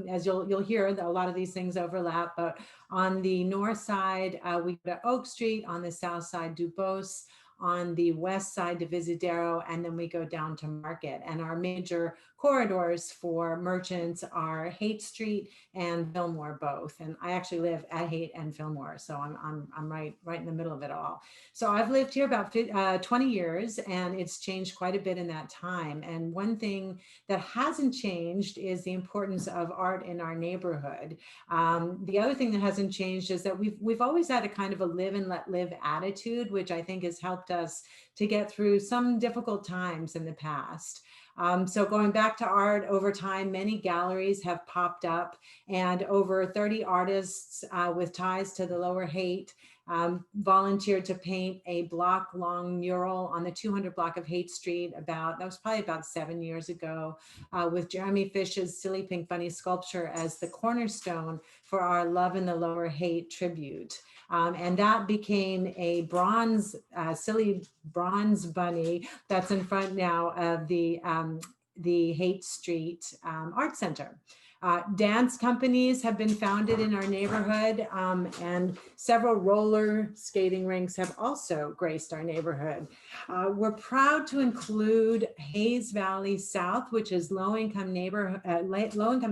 as you'll hear, a lot of these things overlap, but on the north side, we go to Oak Street, on the south side, Dubose, on the west side to Visadero, and then we go down to Market. And our major corridors for merchants are Haight Street and Fillmore both. And I actually live at Haight and Fillmore, so I'm right in the middle of it all. So I've lived here about 20 years, and it's changed quite a bit in that time. And one thing that hasn't changed is the importance of art in our neighborhood. The other thing that hasn't changed is that we've always had a kind of a live and let live attitude, which I think has helped us to get through some difficult times in the past. So going back to art, over time, many galleries have popped up, and over 30 artists with ties to the Lower Haight volunteered to paint a block-long mural on the 200 block of Haight Street that was probably about 7 years ago, with Jeremy Fish's Silly Pink Bunny sculpture as the cornerstone for our Love in the Lower Haight tribute. And that became a bronze, silly bronze bunny that's in front now of the Haight Street Art Center. Dance companies have been founded in our neighborhood, and several roller skating rinks have also graced our neighborhood. We're proud to include Hayes Valley South, which is low-income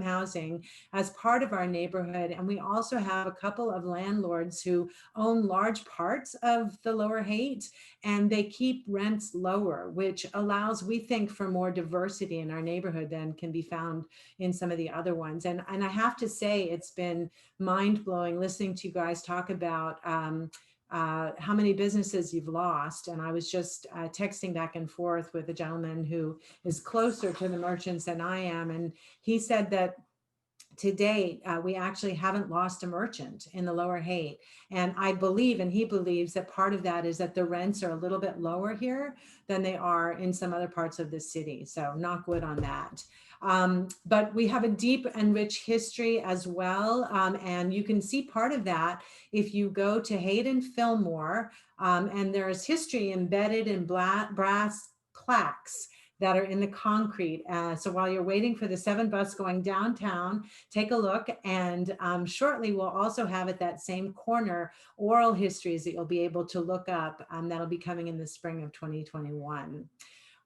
housing, as part of our neighborhood. And we also have a couple of landlords who own large parts of the Lower Haight, and they keep rents lower, which allows, we think, for more diversity in our neighborhood than can be found in some of the other ones. And I have to say, it's been mind-blowing listening to you guys talk about how many businesses you've lost. And I was just texting back and forth with a gentleman who is closer to the merchants than I am. And he said that to date, we actually haven't lost a merchant in the Lower Haight. And I believe, and he believes, that part of that is that the rents are a little bit lower here than they are in some other parts of the city. So knock wood on that. But we have a deep and rich history as well. And you can see part of that if you go to Haight and Fillmore, and there's history embedded in brass plaques that are in the concrete. So while you're waiting for the 7 bus going downtown, take a look. And shortly we'll also have at that same corner oral histories that you'll be able to look up. That'll be coming in the spring of 2021.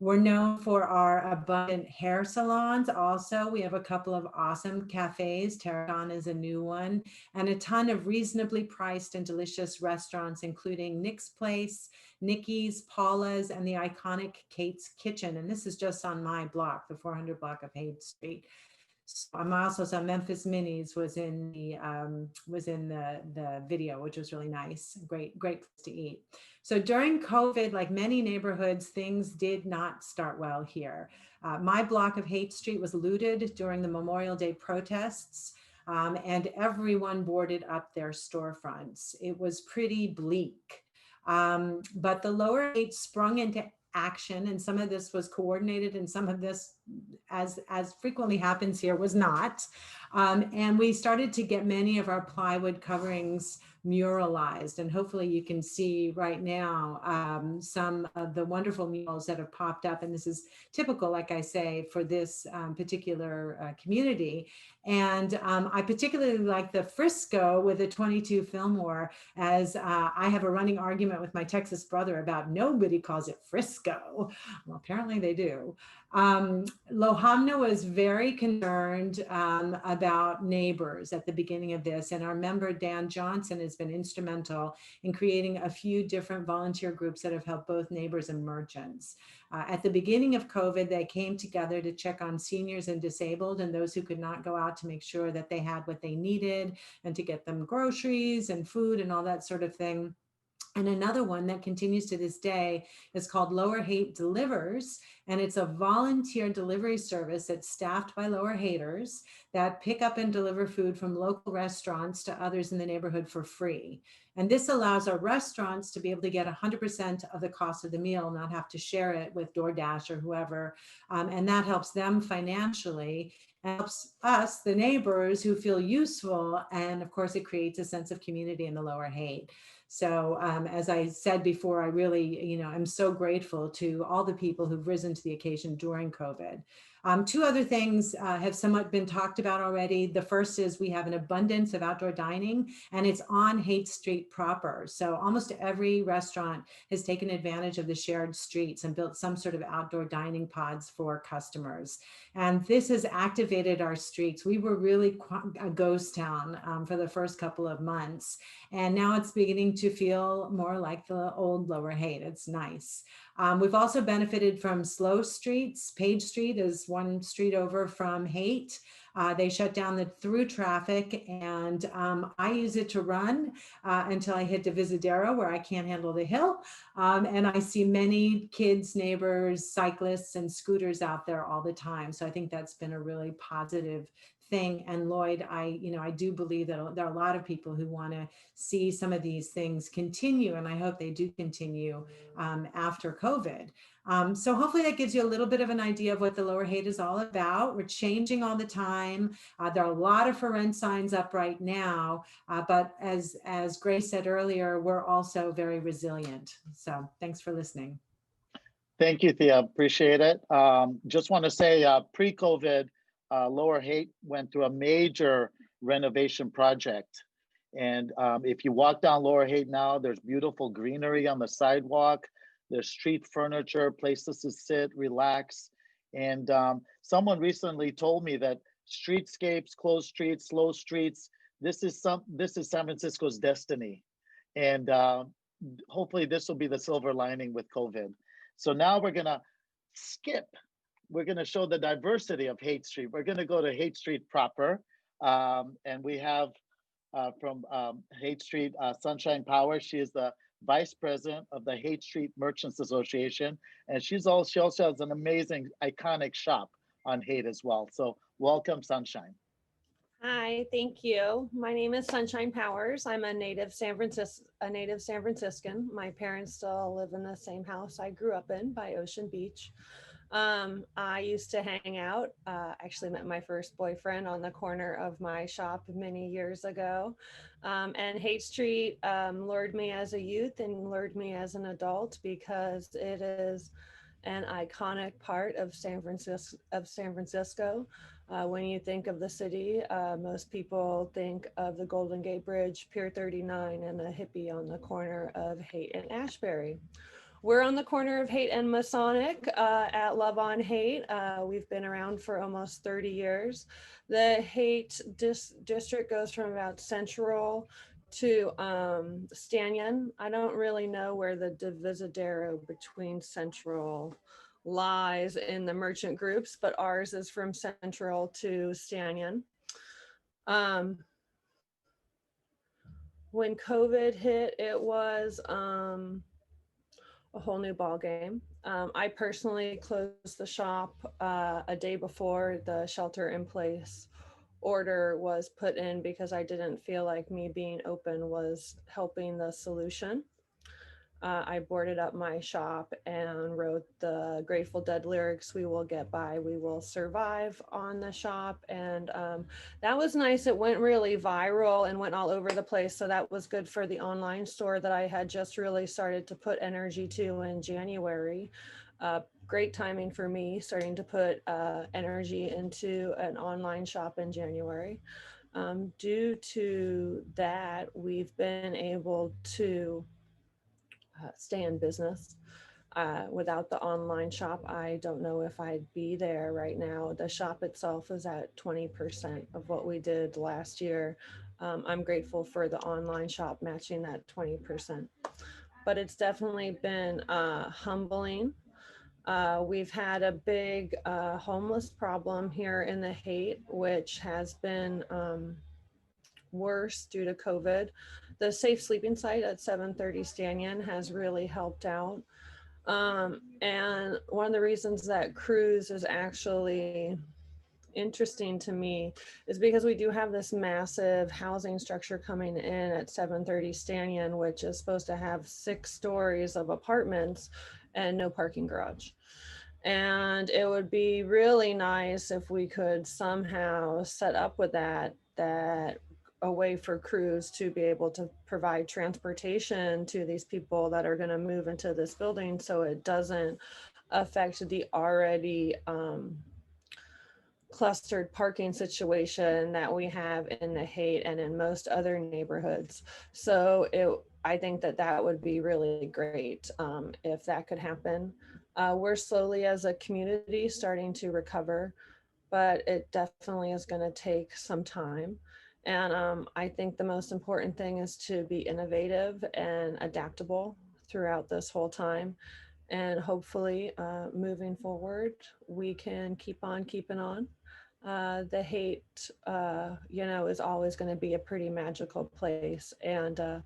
We're known for our abundant hair salons. Also, we have a couple of awesome cafes. Tarragon is a new one, and a ton of reasonably priced and delicious restaurants, including Nick's Place, Nikki's, Paula's, and the iconic Kate's Kitchen. And this is just on my block, the 400 block of Haight Street. I'm also saw Memphis Minis was in the video, which was really nice. Great place to eat. So during COVID, like many neighborhoods, things did not start well here. My block of Haight Street was looted during the Memorial Day protests, and everyone boarded up their storefronts. It was pretty bleak. But the Lower Haight sprung into action, and some of this was coordinated and some of this, as frequently happens here, was not. And we started to get many of our plywood coverings muralized, and hopefully you can see right now some of the wonderful murals that have popped up, and this is typical, like I say, for this particular community. And I particularly like the fresco with the 22 Fillmore, as I have a running argument with my Texas brother about nobody calls it fresco. Well, apparently they do. Lohamna was very concerned about neighbors at the beginning of this, and our member Dan Johnson has been instrumental in creating a few different volunteer groups that have helped both neighbors and merchants. At the beginning of COVID, they came together to check on seniors and disabled and those who could not go out, to make sure that they had what they needed and to get them groceries and food and all that sort of thing. And another one that continues to this day is called Lower Haight Delivers, and it's a volunteer delivery service that's staffed by Lower Haighters that pick up and deliver food from local restaurants to others in the neighborhood for free. And this allows our restaurants to be able to get 100% of the cost of the meal, not have to share it with DoorDash or whoever. And that helps them financially, helps us, the neighbors, who feel useful. And of course, it creates a sense of community in the Lower Haight. So as I said before, I really, I'm so grateful to all the people who've risen to the occasion during COVID. Two other things have somewhat been talked about already. The first is we have an abundance of outdoor dining, and it's on Haight Street proper. So almost every restaurant has taken advantage of the shared streets and built some sort of outdoor dining pods for customers. And this has activated our streets. We were really a ghost town for the first couple of months, and now it's beginning to feel more like the old Lower Haight. It's nice. We've also benefited from slow streets. Page Street is one street over from Haight. They shut down the through traffic, and I use it to run until I hit Divisadero, where I can't handle the hill. And I see many kids, neighbors, cyclists, and scooters out there all the time. So I think that's been a really positive thing. And Lloyd, I do believe that there are a lot of people who want to see some of these things continue, and I hope they do continue after COVID. So hopefully that gives you a little bit of an idea of what the Lower Haight is all about. We're changing all the time. There are a lot of for rent signs up right now, but as Grace said earlier, we're also very resilient. So thanks for listening. Thank you, Thea. Appreciate it. Just want to say pre-COVID, Lower Haight went through a major renovation project. And if you walk down Lower Haight now, there's beautiful greenery on the sidewalk. There's street furniture, places to sit, relax. And someone recently told me that streetscapes, closed streets, slow streets, this is San Francisco's destiny. And hopefully this will be the silver lining with COVID. So now we're gonna skip. We're gonna show the diversity of Haight Street. We're gonna go to Haight Street proper. And we have from Haight Street, Sunshine Power. She is the Vice President of the Haight Street Merchants Association. And she also has an amazing, iconic shop on Haight as well. So welcome, Sunshine. Hi, thank you. My name is Sunshine Powers. I'm a native San Franciscan. My parents still live in the same house I grew up in by Ocean Beach. I used to hang out, actually met my first boyfriend on the corner of my shop many years ago. And Haight Street lured me as a youth and lured me as an adult because it is an iconic part of San Francisco. When you think of the city, most people think of the Golden Gate Bridge, Pier 39, and a hippie on the corner of Haight and Ashbury. We're on the corner of Haight and Masonic at Love on Haight. We've been around for almost 30 years. The Haight district goes from about Central to Stanyan. I don't really know where the Divisadero between Central lies in the merchant groups, but ours is from Central to Stanton. When COVID hit, it was a whole new ball game. I personally closed the shop a day before the shelter in place order was put in because I didn't feel like me being open was helping the solution. I boarded up my shop and wrote the Grateful Dead lyrics, "We will get by, we will survive," on the shop. And that was nice. It went really viral and went all over the place. So that was good for the online store that I had just really started to put energy to in January. Great timing for me starting to put energy into an online shop in January. Due to that, we've been able to stay in business. Without the online shop, I don't know if I'd be there right now. The shop itself is at 20% of what we did last year. I'm grateful for the online shop matching that 20%. But it's definitely been humbling. We've had a big homeless problem here in the Haight, which has been worse due to COVID. The safe sleeping site at 730 Stanton has really helped out. And one of the reasons that Cruise is actually interesting to me is because we do have this massive housing structure coming in at 730 Stanton, which is supposed to have 6 stories of apartments and no parking garage. And it would be really nice if we could somehow set up with that a way for Cruise to be able to provide transportation to these people that are going to move into this building, so it doesn't affect the already clustered parking situation that we have in the Haight and in most other neighborhoods. So I think that would be really great if that could happen. We're slowly as a community starting to recover, but it definitely is going to take some time. And I think the most important thing is to be innovative and adaptable throughout this whole time. And hopefully moving forward, we can keep on keeping on. The Haight, is always going to be a pretty magical place. And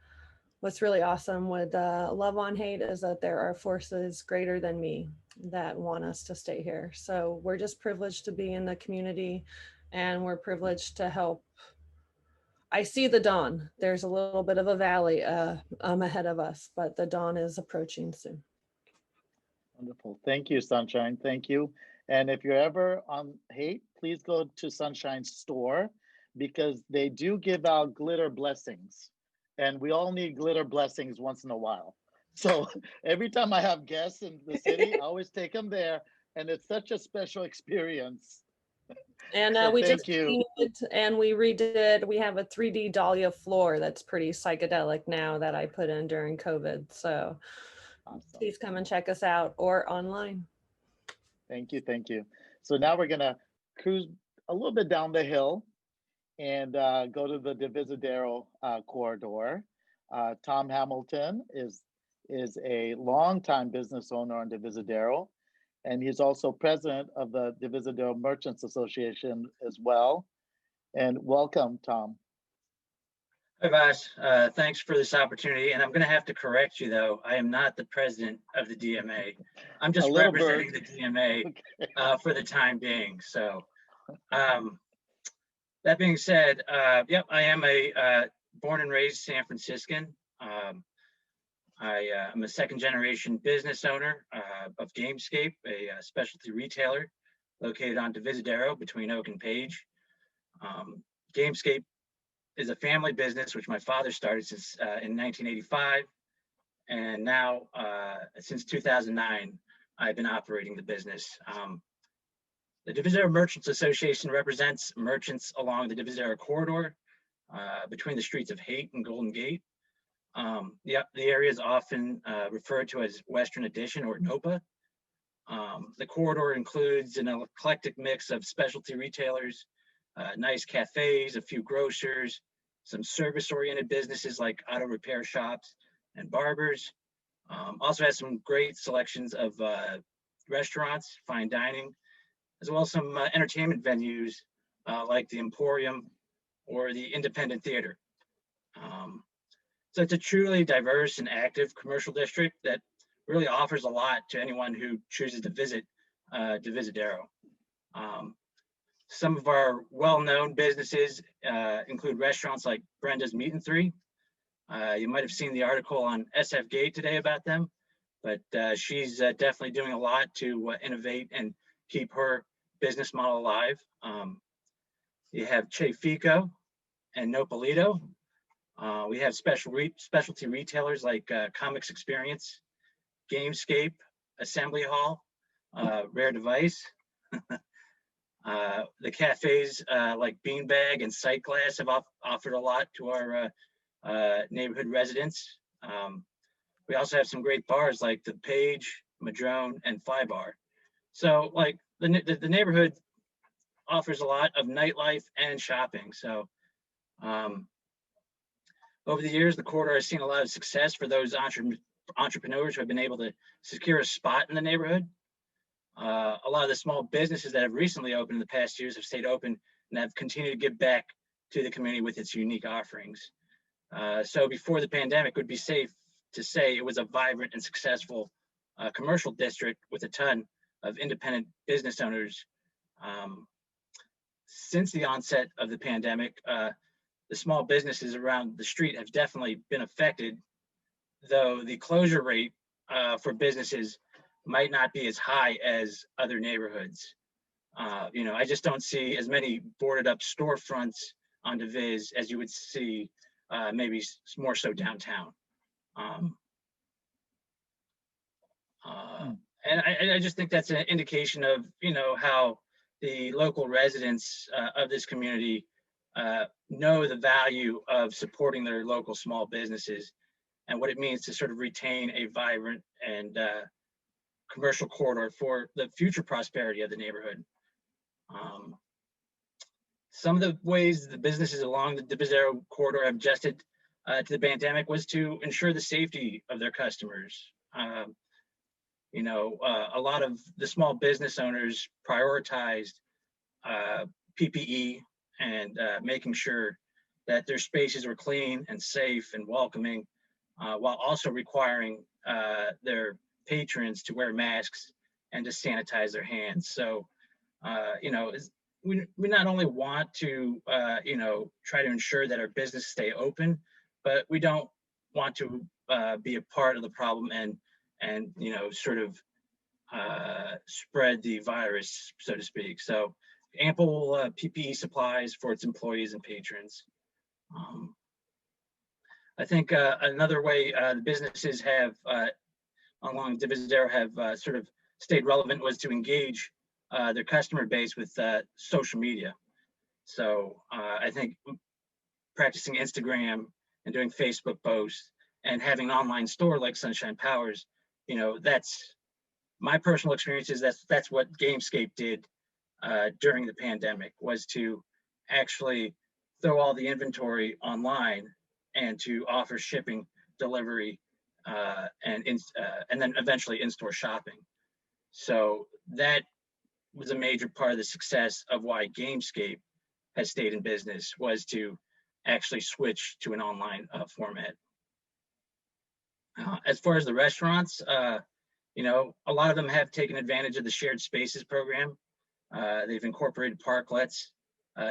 what's really awesome with Love on Haight is that there are forces greater than me that want us to stay here. So we're just privileged to be in the community, and we're privileged to help. I see the dawn. There's a little bit of a valley ahead of us, but the dawn is approaching soon. Wonderful. Thank you, Sunshine. Thank you. And if you're ever on Haight, please go to Sunshine's store because they do give out glitter blessings. And we all need glitter blessings once in a while. So every time I have guests in the city, I always take them there. And it's such a special experience. And So we thank just you. painted and we redid, we have a 3D Dahlia floor that's pretty psychedelic now that I put in during COVID. So Awesome. Please come and check us out or online. Thank you. Thank you. So now we're going to cruise a little bit down the hill and go to the Divisadero corridor. Tom Hamilton is a longtime business owner on Divisadero, and he's also president of the Divisadero Merchants Association as well. And welcome, Tom. Hi, Vas. Thanks for this opportunity. And I'm going to have to correct you, though. I am not the president of the DMA. I'm just representing the DMA for the time being. So that being said, yep, I am a born and raised San Franciscan. I'm a second generation business owner of Gamescape, a specialty retailer located on Divisadero between Oak and Page. Gamescape is a family business, which my father started since in 1985. And now, since 2009, I've been operating the business. The Divisadero Merchants Association represents merchants along the Divisadero corridor between the streets of Haight and Golden Gate. The area is often referred to as Western Addition or NOPA. The corridor includes an eclectic mix of specialty retailers, nice cafes, a few grocers, some service-oriented businesses like auto repair shops and barbers. Also has some great selections of restaurants, fine dining, as well as some entertainment venues like the Emporium or the Independent Theater. So it's a truly diverse and active commercial district that really offers a lot to anyone who chooses to visit Divisadero. Some of our well-known businesses include restaurants like Brenda's Meat and Three. You might have seen the article on SF Gate today about them, but she's definitely doing a lot to innovate and keep her business model alive. You have Che Fico and Nopalito. We have specialty retailers like Comics Experience, Gamescape, Assembly Hall, Rare Device. The cafes like Beanbag and Sight Glass have offered a lot to our neighborhood residents. We also have some great bars like the Page, Madrone, and Fly Bar. So like the neighborhood offers a lot of nightlife and shopping. So over the years, the corridor has seen a lot of success for those entrepreneurs who have been able to secure a spot in the neighborhood. A lot of the small businesses that have recently opened in the past years have stayed open and have continued to give back to the community with its unique offerings. So before the pandemic, it would be safe to say it was a vibrant and successful commercial district with a ton of independent business owners. Since the onset of the pandemic, the small businesses around the street have definitely been affected, though the closure rate for businesses might not be as high as other neighborhoods. I just don't see as many boarded up storefronts on Divis as you would see maybe more so downtown. And I just think that's an indication of, how the local residents of this community know the value of supporting their local small businesses and what it means to sort of retain a vibrant and commercial corridor for the future prosperity of the neighborhood. Some of the ways the businesses along the Divisadero corridor have adjusted to the pandemic was to ensure the safety of their customers. A lot of the small business owners prioritized PPE and making sure that their spaces were clean and safe and welcoming, while also requiring their patrons to wear masks and to sanitize their hands. So, we not only want to, try to ensure that our business stay open, but we don't want to be a part of the problem and sort of spread the virus, so to speak. So ample PPE supplies for its employees and patrons. I think another way the businesses have along Divisadero have sort of stayed relevant was to engage their customer base with social media. So I think practicing Instagram and doing Facebook posts and having an online store like Sunshine Powers, that's my personal experiences. That's what Gamescape did during the pandemic, was to actually throw all the inventory online and to offer shipping, delivery, and then eventually in-store shopping. So that was a major part of the success of why Gamescape has stayed in business, was to actually switch to an online format. As far as the restaurants, a lot of them have taken advantage of the shared spaces program. They've incorporated parklets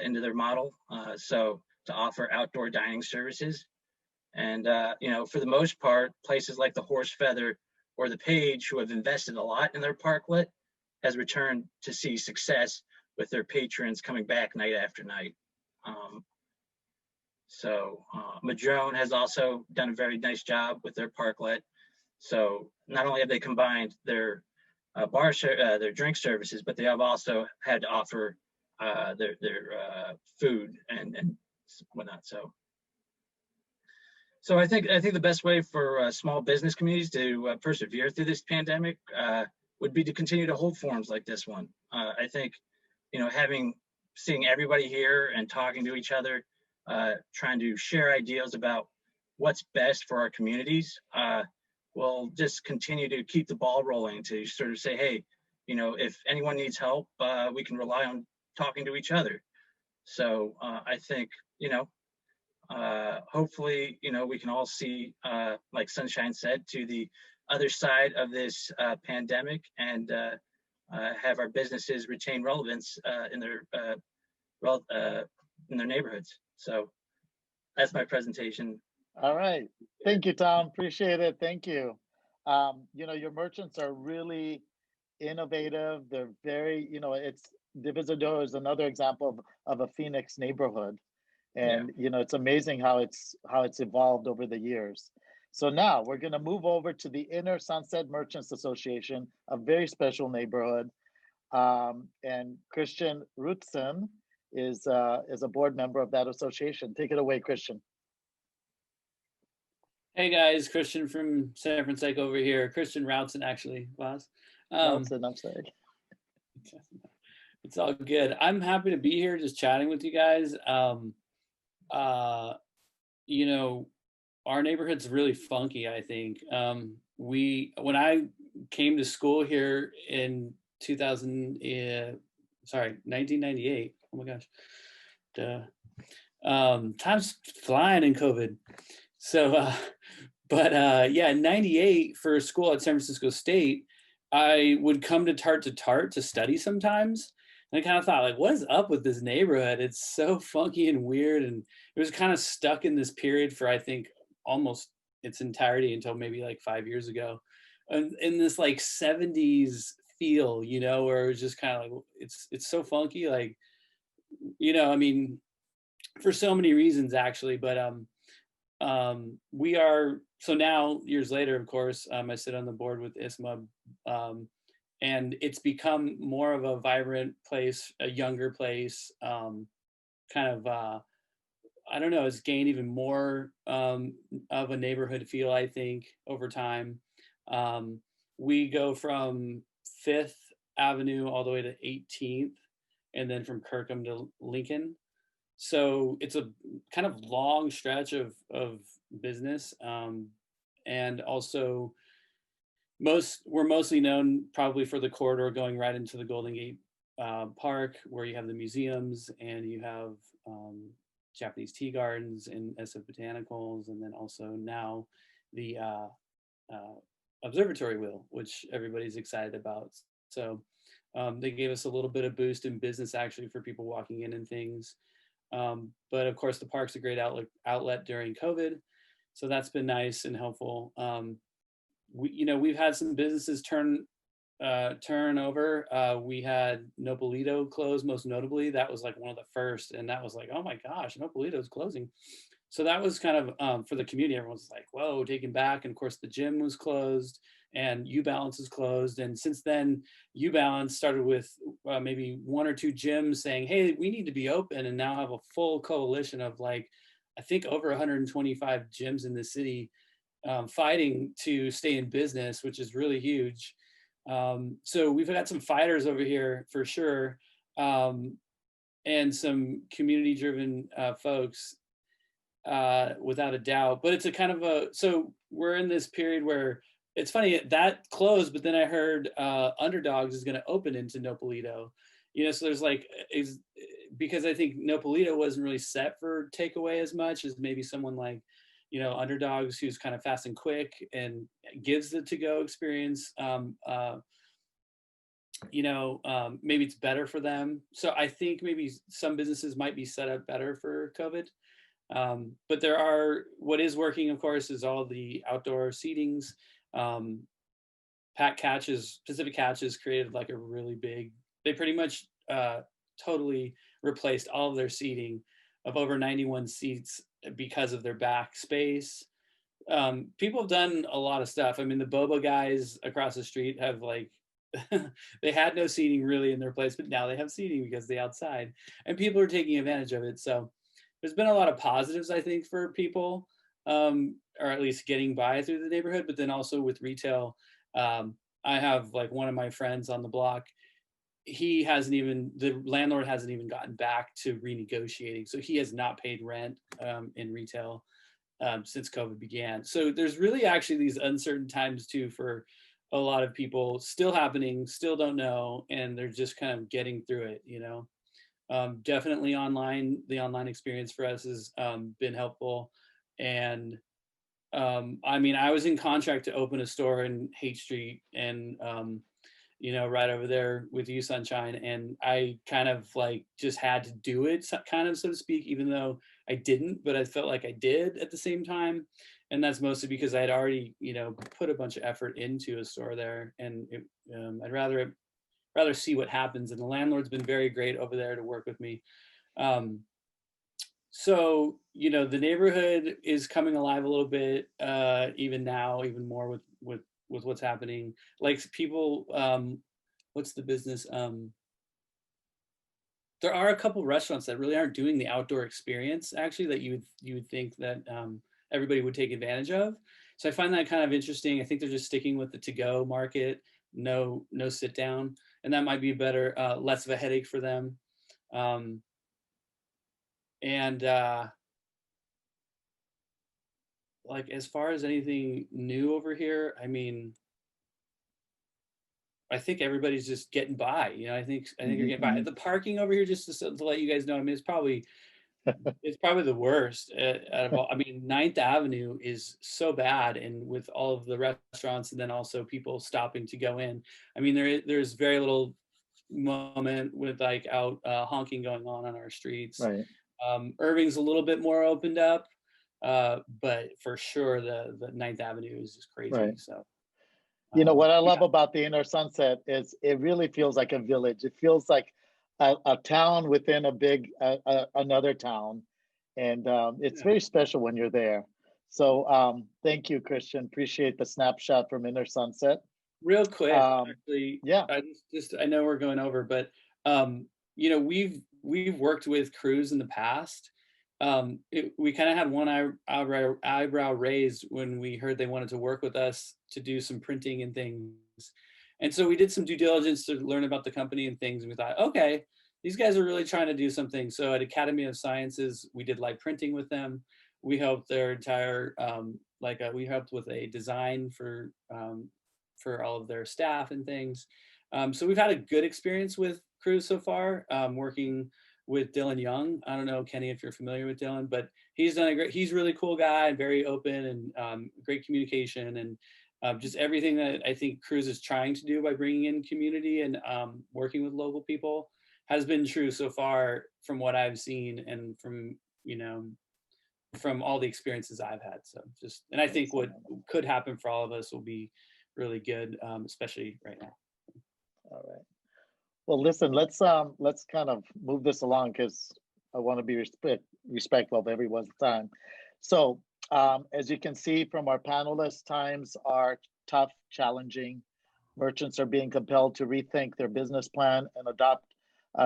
into their model, so to offer outdoor dining services. And, for the most part, places like the Horse Feather or the Page, who have invested a lot in their parklet, has returned to see success with their patrons coming back night after night. Madrone has also done a very nice job with their parklet. So not only have they combined their their drink services, but they have also had to offer their food and whatnot. So I think the best way for small business communities to persevere through this pandemic would be to continue to hold forums like this one. I think, seeing everybody here and talking to each other, trying to share ideas about what's best for our communities, will just continue to keep the ball rolling to sort of say, hey, if anyone needs help, we can rely on talking to each other. So I think, hopefully, we can all see, like Sunshine said, to the other side of this pandemic, and have our businesses retain relevance in their neighborhoods. So that's my presentation. All right. Thank you, Tom. Appreciate it. Thank you. Your merchants are really innovative. They're very, it's Divisadero is another example of a Phoenix neighborhood. And it's amazing how it's evolved over the years. So now we're going to move over to the Inner Sunset Merchants Association, a very special neighborhood. And Christian Routzen is a board member of that association. Take it away, Christian. Hey guys, Christian from San Francisco over here. Christian Routzen, actually, boss. Routzen, I'm sorry. It's all good. I'm happy to be here, just chatting with you guys. Our neighborhood's really funky, I think. When I came to school here in 1998. Oh my gosh. Time's flying in COVID. So, in 98 for school at San Francisco State, I would come to Tart to study sometimes. And I kind of thought, like, what is up with this neighborhood? It's so funky and weird. And it was kind of stuck in this period for, I think, almost its entirety until maybe like 5 years ago. And in this like 70s feel, where it was just kind of like, it's so funky. Like, I mean, for so many reasons actually, but we are, so now years later, of course, I sit on the board with ISMA, and it's become more of a vibrant place, a younger place, I don't know, it's gained even more of a neighborhood feel, I think, over time. We go from 5th Avenue all the way to 18th, and then from Kirkham to Lincoln. So it's a kind of long stretch of business. And also we're mostly known probably for the corridor going right into the Golden Gate Park, where you have the museums and you have Japanese tea gardens and SF Botanicals, and then also now the observatory wheel, which everybody's excited about. So they gave us a little bit of boost in business actually for people walking in and things. But of course the park's a great outlet during COVID. So that's been nice and helpful. We've had some businesses turn over. We had Nopalito close, most notably. That was like one of the first, and that was like, oh my gosh, Nopalito's closing. So that was kind of for the community. Everyone's like, whoa, taken back. And of course the gym was closed and U-Balance is closed. And since then, U-Balance started with maybe 1 or 2 gyms saying, hey, we need to be open, and now have a full coalition of like, I think over 125 gyms in the city fighting to stay in business, which is really huge. So we've got some fighters over here for sure, and some community-driven folks, without a doubt. But it's a kind of so we're in this period where it's funny that closed, but then I heard Underdogs is going to open into Nopalito. So there's like, because I think Nopalito wasn't really set for takeaway as much as maybe someone like, Underdogs, who's kind of fast and quick and gives the to-go experience. Maybe it's better for them. So I think maybe some businesses might be set up better for COVID. But what is working, of course, is all the outdoor seatings. Pacific Catches created like a really big, they pretty much totally replaced all of their seating of over 91 seats because of their back space. People have done a lot of stuff. I mean, the Boba guys across the street have like, they had no seating really in their place, but now they have seating because they're outside, and people are taking advantage of it. So there's been a lot of positives, I think, for people, or at least getting by through the neighborhood. But then also with retail, I have like one of my friends on the block, the landlord hasn't even gotten back to renegotiating. So he has not paid rent in retail since COVID began. So there's really actually these uncertain times too for a lot of people still happening, still don't know, and they're just kind of getting through it, you know. Definitely the online experience for us has been helpful. And I mean, I was in contract to open a store in Haight Street and, you know, right over there with you, Sunshine. And I kind of like just had to do it, kind of, so to speak, even though I didn't, but I felt like I did at the same time. And that's mostly because I had already, you know, put a bunch of effort into a store there, and I'd rather see what happens. And the landlord's been very great over there to work with me. So, you know, the neighborhood is coming alive a little bit, even now, even more with what's happening. Like people, what's the business? There are a couple restaurants that really aren't doing the outdoor experience, actually, that you would think that everybody would take advantage of. So I find that kind of interesting. I think they're just sticking with the to-go market, no sit down, and that might be better, less of a headache for them. Like, as far as anything new over here, I mean, I think everybody's just getting by, you know. I think you're getting by. The parking over here, just to let you guys know, I mean, it's probably the worst out of all. I mean, 9th Avenue is so bad, and with all of the restaurants and then also people stopping to go in. I mean, there's very little moment with like out honking going on our streets. Right. Irving's a little bit more opened up, but for sure the 9th Avenue is just crazy. Right. So, you know, what I love about the Inner Sunset is it really feels like a village. It feels like a town within a big another town, and it's very special when you're there. So thank you, Christian. Appreciate the snapshot from Inner Sunset. Real quick, actually, yeah. I know we're going over, but you know, we've worked with crews in the past. We kind of had one eyebrow raised when we heard they wanted to work with us to do some printing and things. And so we did some due diligence to learn about the company and things. And we thought, okay, these guys are really trying to do something. So at Academy of Sciences, we did light printing with them. We helped their entire, we helped with a design for all of their staff and things. So we've had a good experience with crews so far, working with Dylan Young. I don't know, Kenny, if you're familiar with Dylan, but he's a really cool guy, very open and great communication, and just everything that I think Cruise is trying to do by bringing in community and working with local people has been true so far from what I've seen and from, you know, from all the experiences I've had. So and I think what could happen for all of us will be really good, especially right now. All right. Well, listen, let's kind of move this along because I want to be respectful of everyone's time. So as you can see from our panelists, times are tough, challenging. Merchants are being compelled to rethink their business plan and adopt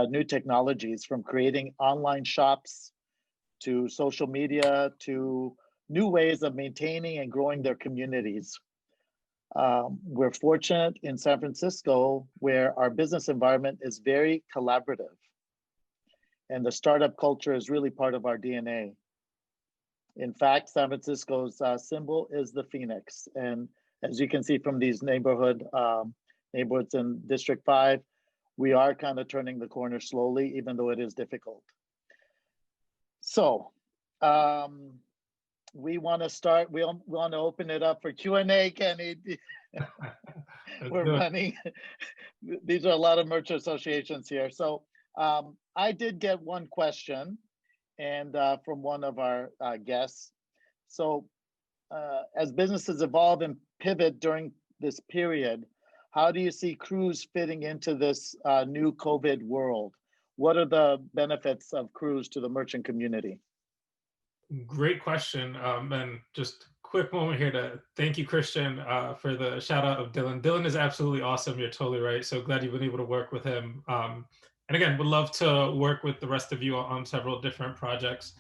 new technologies, from creating online shops to social media to new ways of maintaining and growing their communities. We're fortunate in San Francisco where our business environment is very collaborative, and the startup culture is really part of our DNA. In fact, San Francisco's symbol is the phoenix. And as you can see from these neighborhoods in District 5, we are kind of turning the corner slowly, even though it is difficult. So we want to start, we want to open it up for Q&A, Kenny. We're running. These are a lot of merchant associations here. So I did get one question and from one of our guests. So as businesses evolve and pivot during this period, how do you see Cruise fitting into this new COVID world? What are the benefits of Cruise to the merchant community? Great question. And just quick moment here to thank you, Christian, for the shout out of Dylan. Dylan is absolutely awesome. You're totally right. So glad you've been able to work with him. And again, would love to work with the rest of you on several different projects.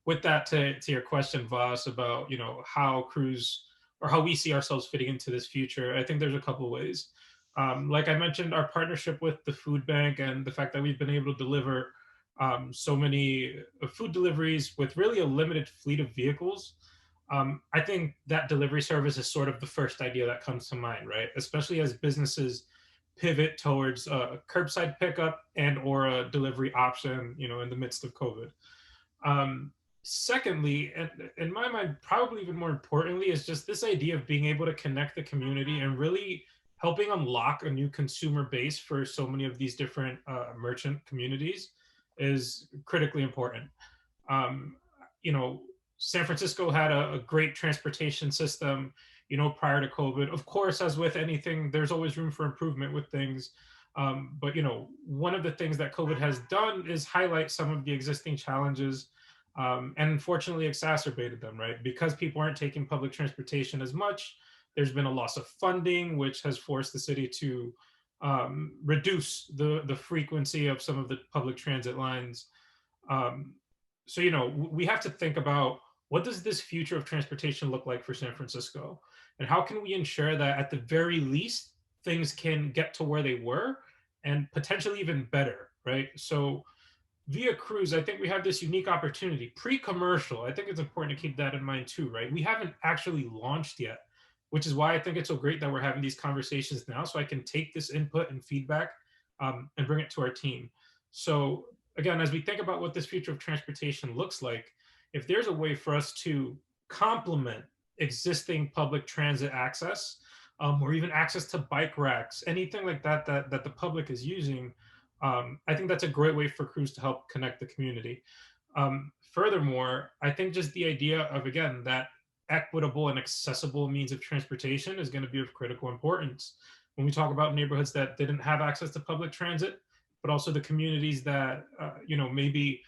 With that, to your question, Vas, about, you know, how Cruise or how we see ourselves fitting into this future, I think there's a couple of ways. Like I mentioned, our partnership with the food bank and the fact that we've been able to deliver so many food deliveries with really a limited fleet of vehicles I think that delivery service is sort of the first idea that comes to mind, right? Especially as businesses pivot towards curbside pickup and or a delivery option, in the midst of COVID. Secondly, and in my mind, probably even more importantly, is just this idea of being able to connect the community and really helping unlock a new consumer base for so many of these different merchant communities is critically important. Um, you know, San Francisco had a great transportation system, prior to COVID. Of course, as with anything, there's always room for improvement with things. But one of the things that COVID has done is highlight some of the existing challenges, and unfortunately exacerbated them, right? Because people aren't taking public transportation as much, there's been a loss of funding, which has forced the city to reduce the frequency of some of the public transit lines. So, we have to think about, what does this future of transportation look like for San Francisco? And how can we ensure that at the very least, things can get to where they were and potentially even better, right? So via Cruise, I think we have this unique opportunity, pre-commercial. I think it's important to keep that in mind too, right? We haven't actually launched yet, which is why I think it's so great that we're having these conversations now, so I can take this input and feedback and bring it to our team. So again, as we think about what this future of transportation looks like, if there's a way for us to complement existing public transit access, or even access to bike racks, anything like that that the public is using, I think that's a great way for Cruise to help connect the community. Furthermore, I think just the idea of, again, that equitable and accessible means of transportation is going to be of critical importance when we talk about neighborhoods that didn't have access to public transit, but also the communities that maybe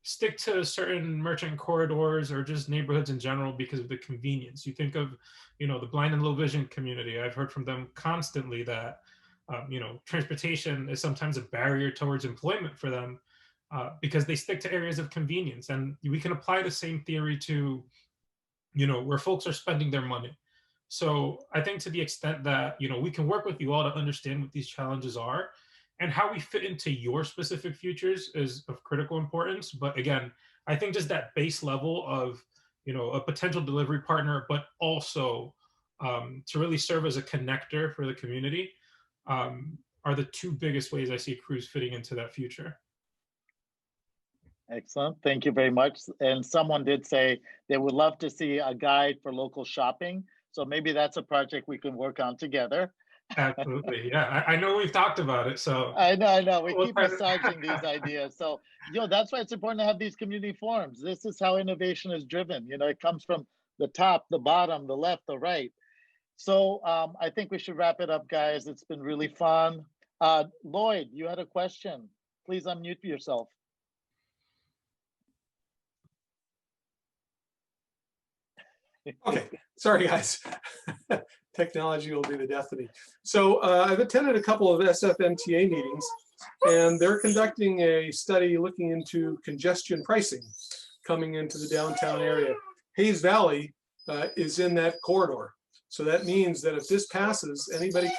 stick to certain merchant corridors or just neighborhoods in general because of the convenience. You think of the blind and low vision community. I've heard from them constantly that transportation is sometimes a barrier towards employment for them because they stick to areas of convenience. And we can apply the same theory to where folks are spending their money. So I think to the extent that we can work with you all to understand what these challenges are and how we fit into your specific futures is of critical importance. But again, I think just that base level of a potential delivery partner, but also to really serve as a connector for the community, are the two biggest ways I see Cruise fitting into that future. Excellent. Thank you very much. And someone did say they would love to see a guide for local shopping. So maybe that's a project we can work on together. Absolutely. Yeah, I know we've talked about it. So I know. We keep massaging these ideas. So, that's why it's important to have these community forums. This is how innovation is driven. It comes from the top, the bottom, the left, the right. So I think we should wrap it up, guys. It's been really fun. Lloyd, you had a question. Please unmute yourself. Okay, sorry guys. Technology will be the death of me. So I've attended a couple of SFMTA meetings, and they're conducting a study looking into congestion pricing coming into the downtown area. Hayes Valley is in that corridor. So that means that if this passes, anybody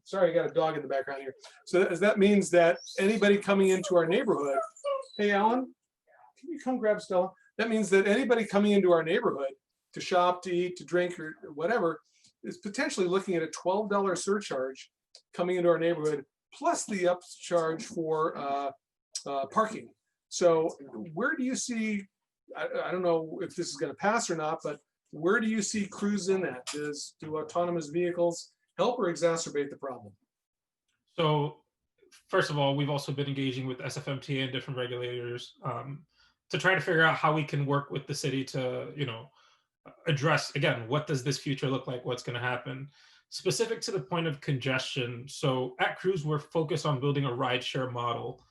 sorry, I got a dog in the background here. So that means that anybody coming into our neighborhood, hey Alan, can you come grab Stella? That means that anybody coming into our neighborhood to shop, to eat, to drink, or whatever, is potentially looking at a $12 surcharge coming into our neighborhood, plus the upcharge for parking. So where do you see, I don't know if this is going to pass or not, but where do you see Cruise in that? Do autonomous vehicles help or exacerbate the problem? So first of all, we've also been engaging with SFMTA and different regulators to try to figure out how we can work with the city to, address, again, what does this future look like? What's going to happen? Specific to the point of congestion. So at Cruise, we're focused on building a rideshare model,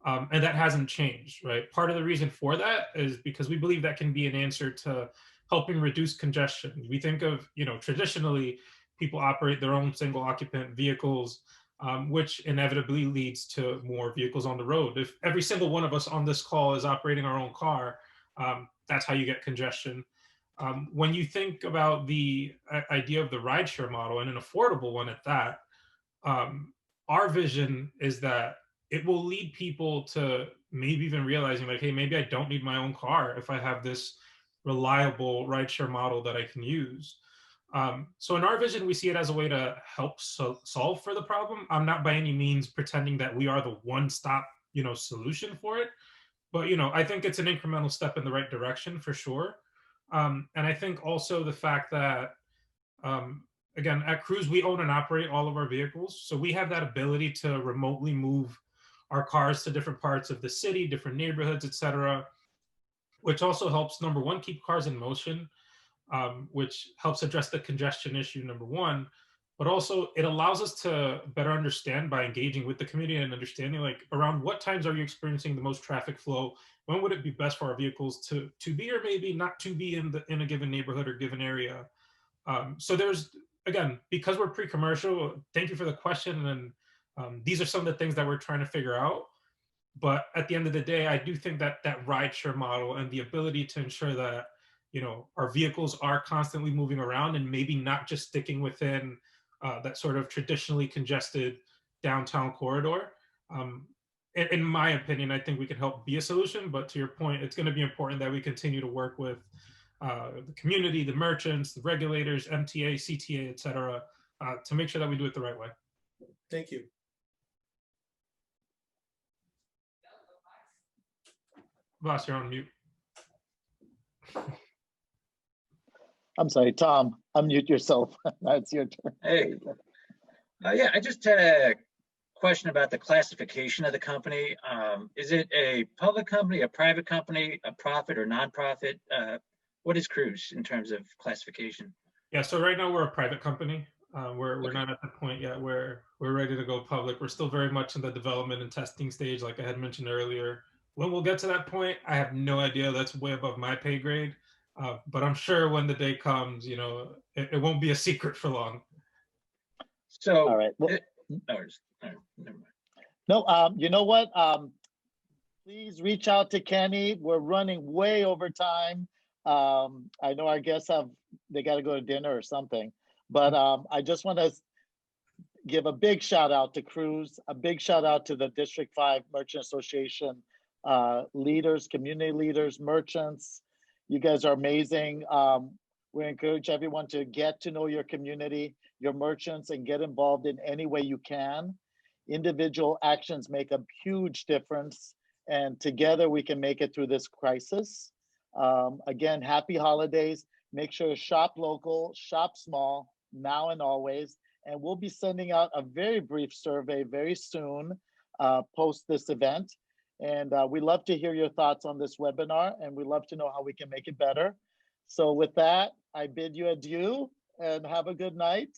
and that hasn't changed, right? Part of the reason for that is because we believe that can be an answer to helping reduce congestion. We think of, traditionally, people operate their own single occupant vehicles, which inevitably leads to more vehicles on the road. If every single one of us on this call is operating our own car, that's how you get congestion. When you think about the idea of the rideshare model, and an affordable one at that, our vision is that it will lead people to maybe even realizing like, hey, maybe I don't need my own car if I have this reliable rideshare model that I can use. So in our vision, we see it as a way to help solve for the problem. I'm not by any means pretending that we are the one-stop, solution for it, but I think it's an incremental step in the right direction for sure. And I think also the fact that, again, at Cruise, we own and operate all of our vehicles, so we have that ability to remotely move our cars to different parts of the city, different neighborhoods, et cetera, which also helps, number one, keep cars in motion, which helps address the congestion issue, number one, but also it allows us to better understand by engaging with the community and understanding like around what times are you experiencing the most traffic flow, when would it be best for our vehicles to be or maybe not to be in a given neighborhood or given area. So there's, again, because we're pre-commercial, thank you for the question, and these are some of the things that we're trying to figure out. But at the end of the day, I do think that that rideshare model and the ability to ensure that our vehicles are constantly moving around and maybe not just sticking within that sort of traditionally congested downtown corridor. In my opinion, I think we can help be a solution. But to your point, it's going to be important that we continue to work with the community, the merchants, the regulators, MTA, CTA, et cetera, to make sure that we do it the right way. Thank you. Voss, you're on mute. I'm sorry, Tom, unmute yourself. That's your turn. Hey, yeah, I just had a question about the classification of the company. Is it a public company, a private company, a profit or nonprofit? What is Cruise in terms of classification? Yeah, so right now we're a private company. We're not at the point yet where we're ready to go public. We're still very much in the development and testing stage, like I had mentioned earlier. When we'll get to that point, I have no idea. That's way above my pay grade. But I'm sure when the day comes, it won't be a secret for long. So, all right. Well, never mind. No, you know what? Please reach out to Kenny. We're running way over time. I know our guests they got to go to dinner or something, but I just want to give a big shout out to Cruise, a big shout out to the District 5 Merchant Association leaders, community leaders, merchants. You guys are amazing. We encourage everyone to get to know your community, your merchants, and get involved in any way you can. Individual actions make a huge difference, and together we can make it through this crisis. Again, happy holidays. Make sure to shop local, shop small, now and always. And we'll be sending out a very brief survey very soon post this event. And we love to hear your thoughts on this webinar, and we love to know how we can make it better. So with that, I bid you adieu and have a good night.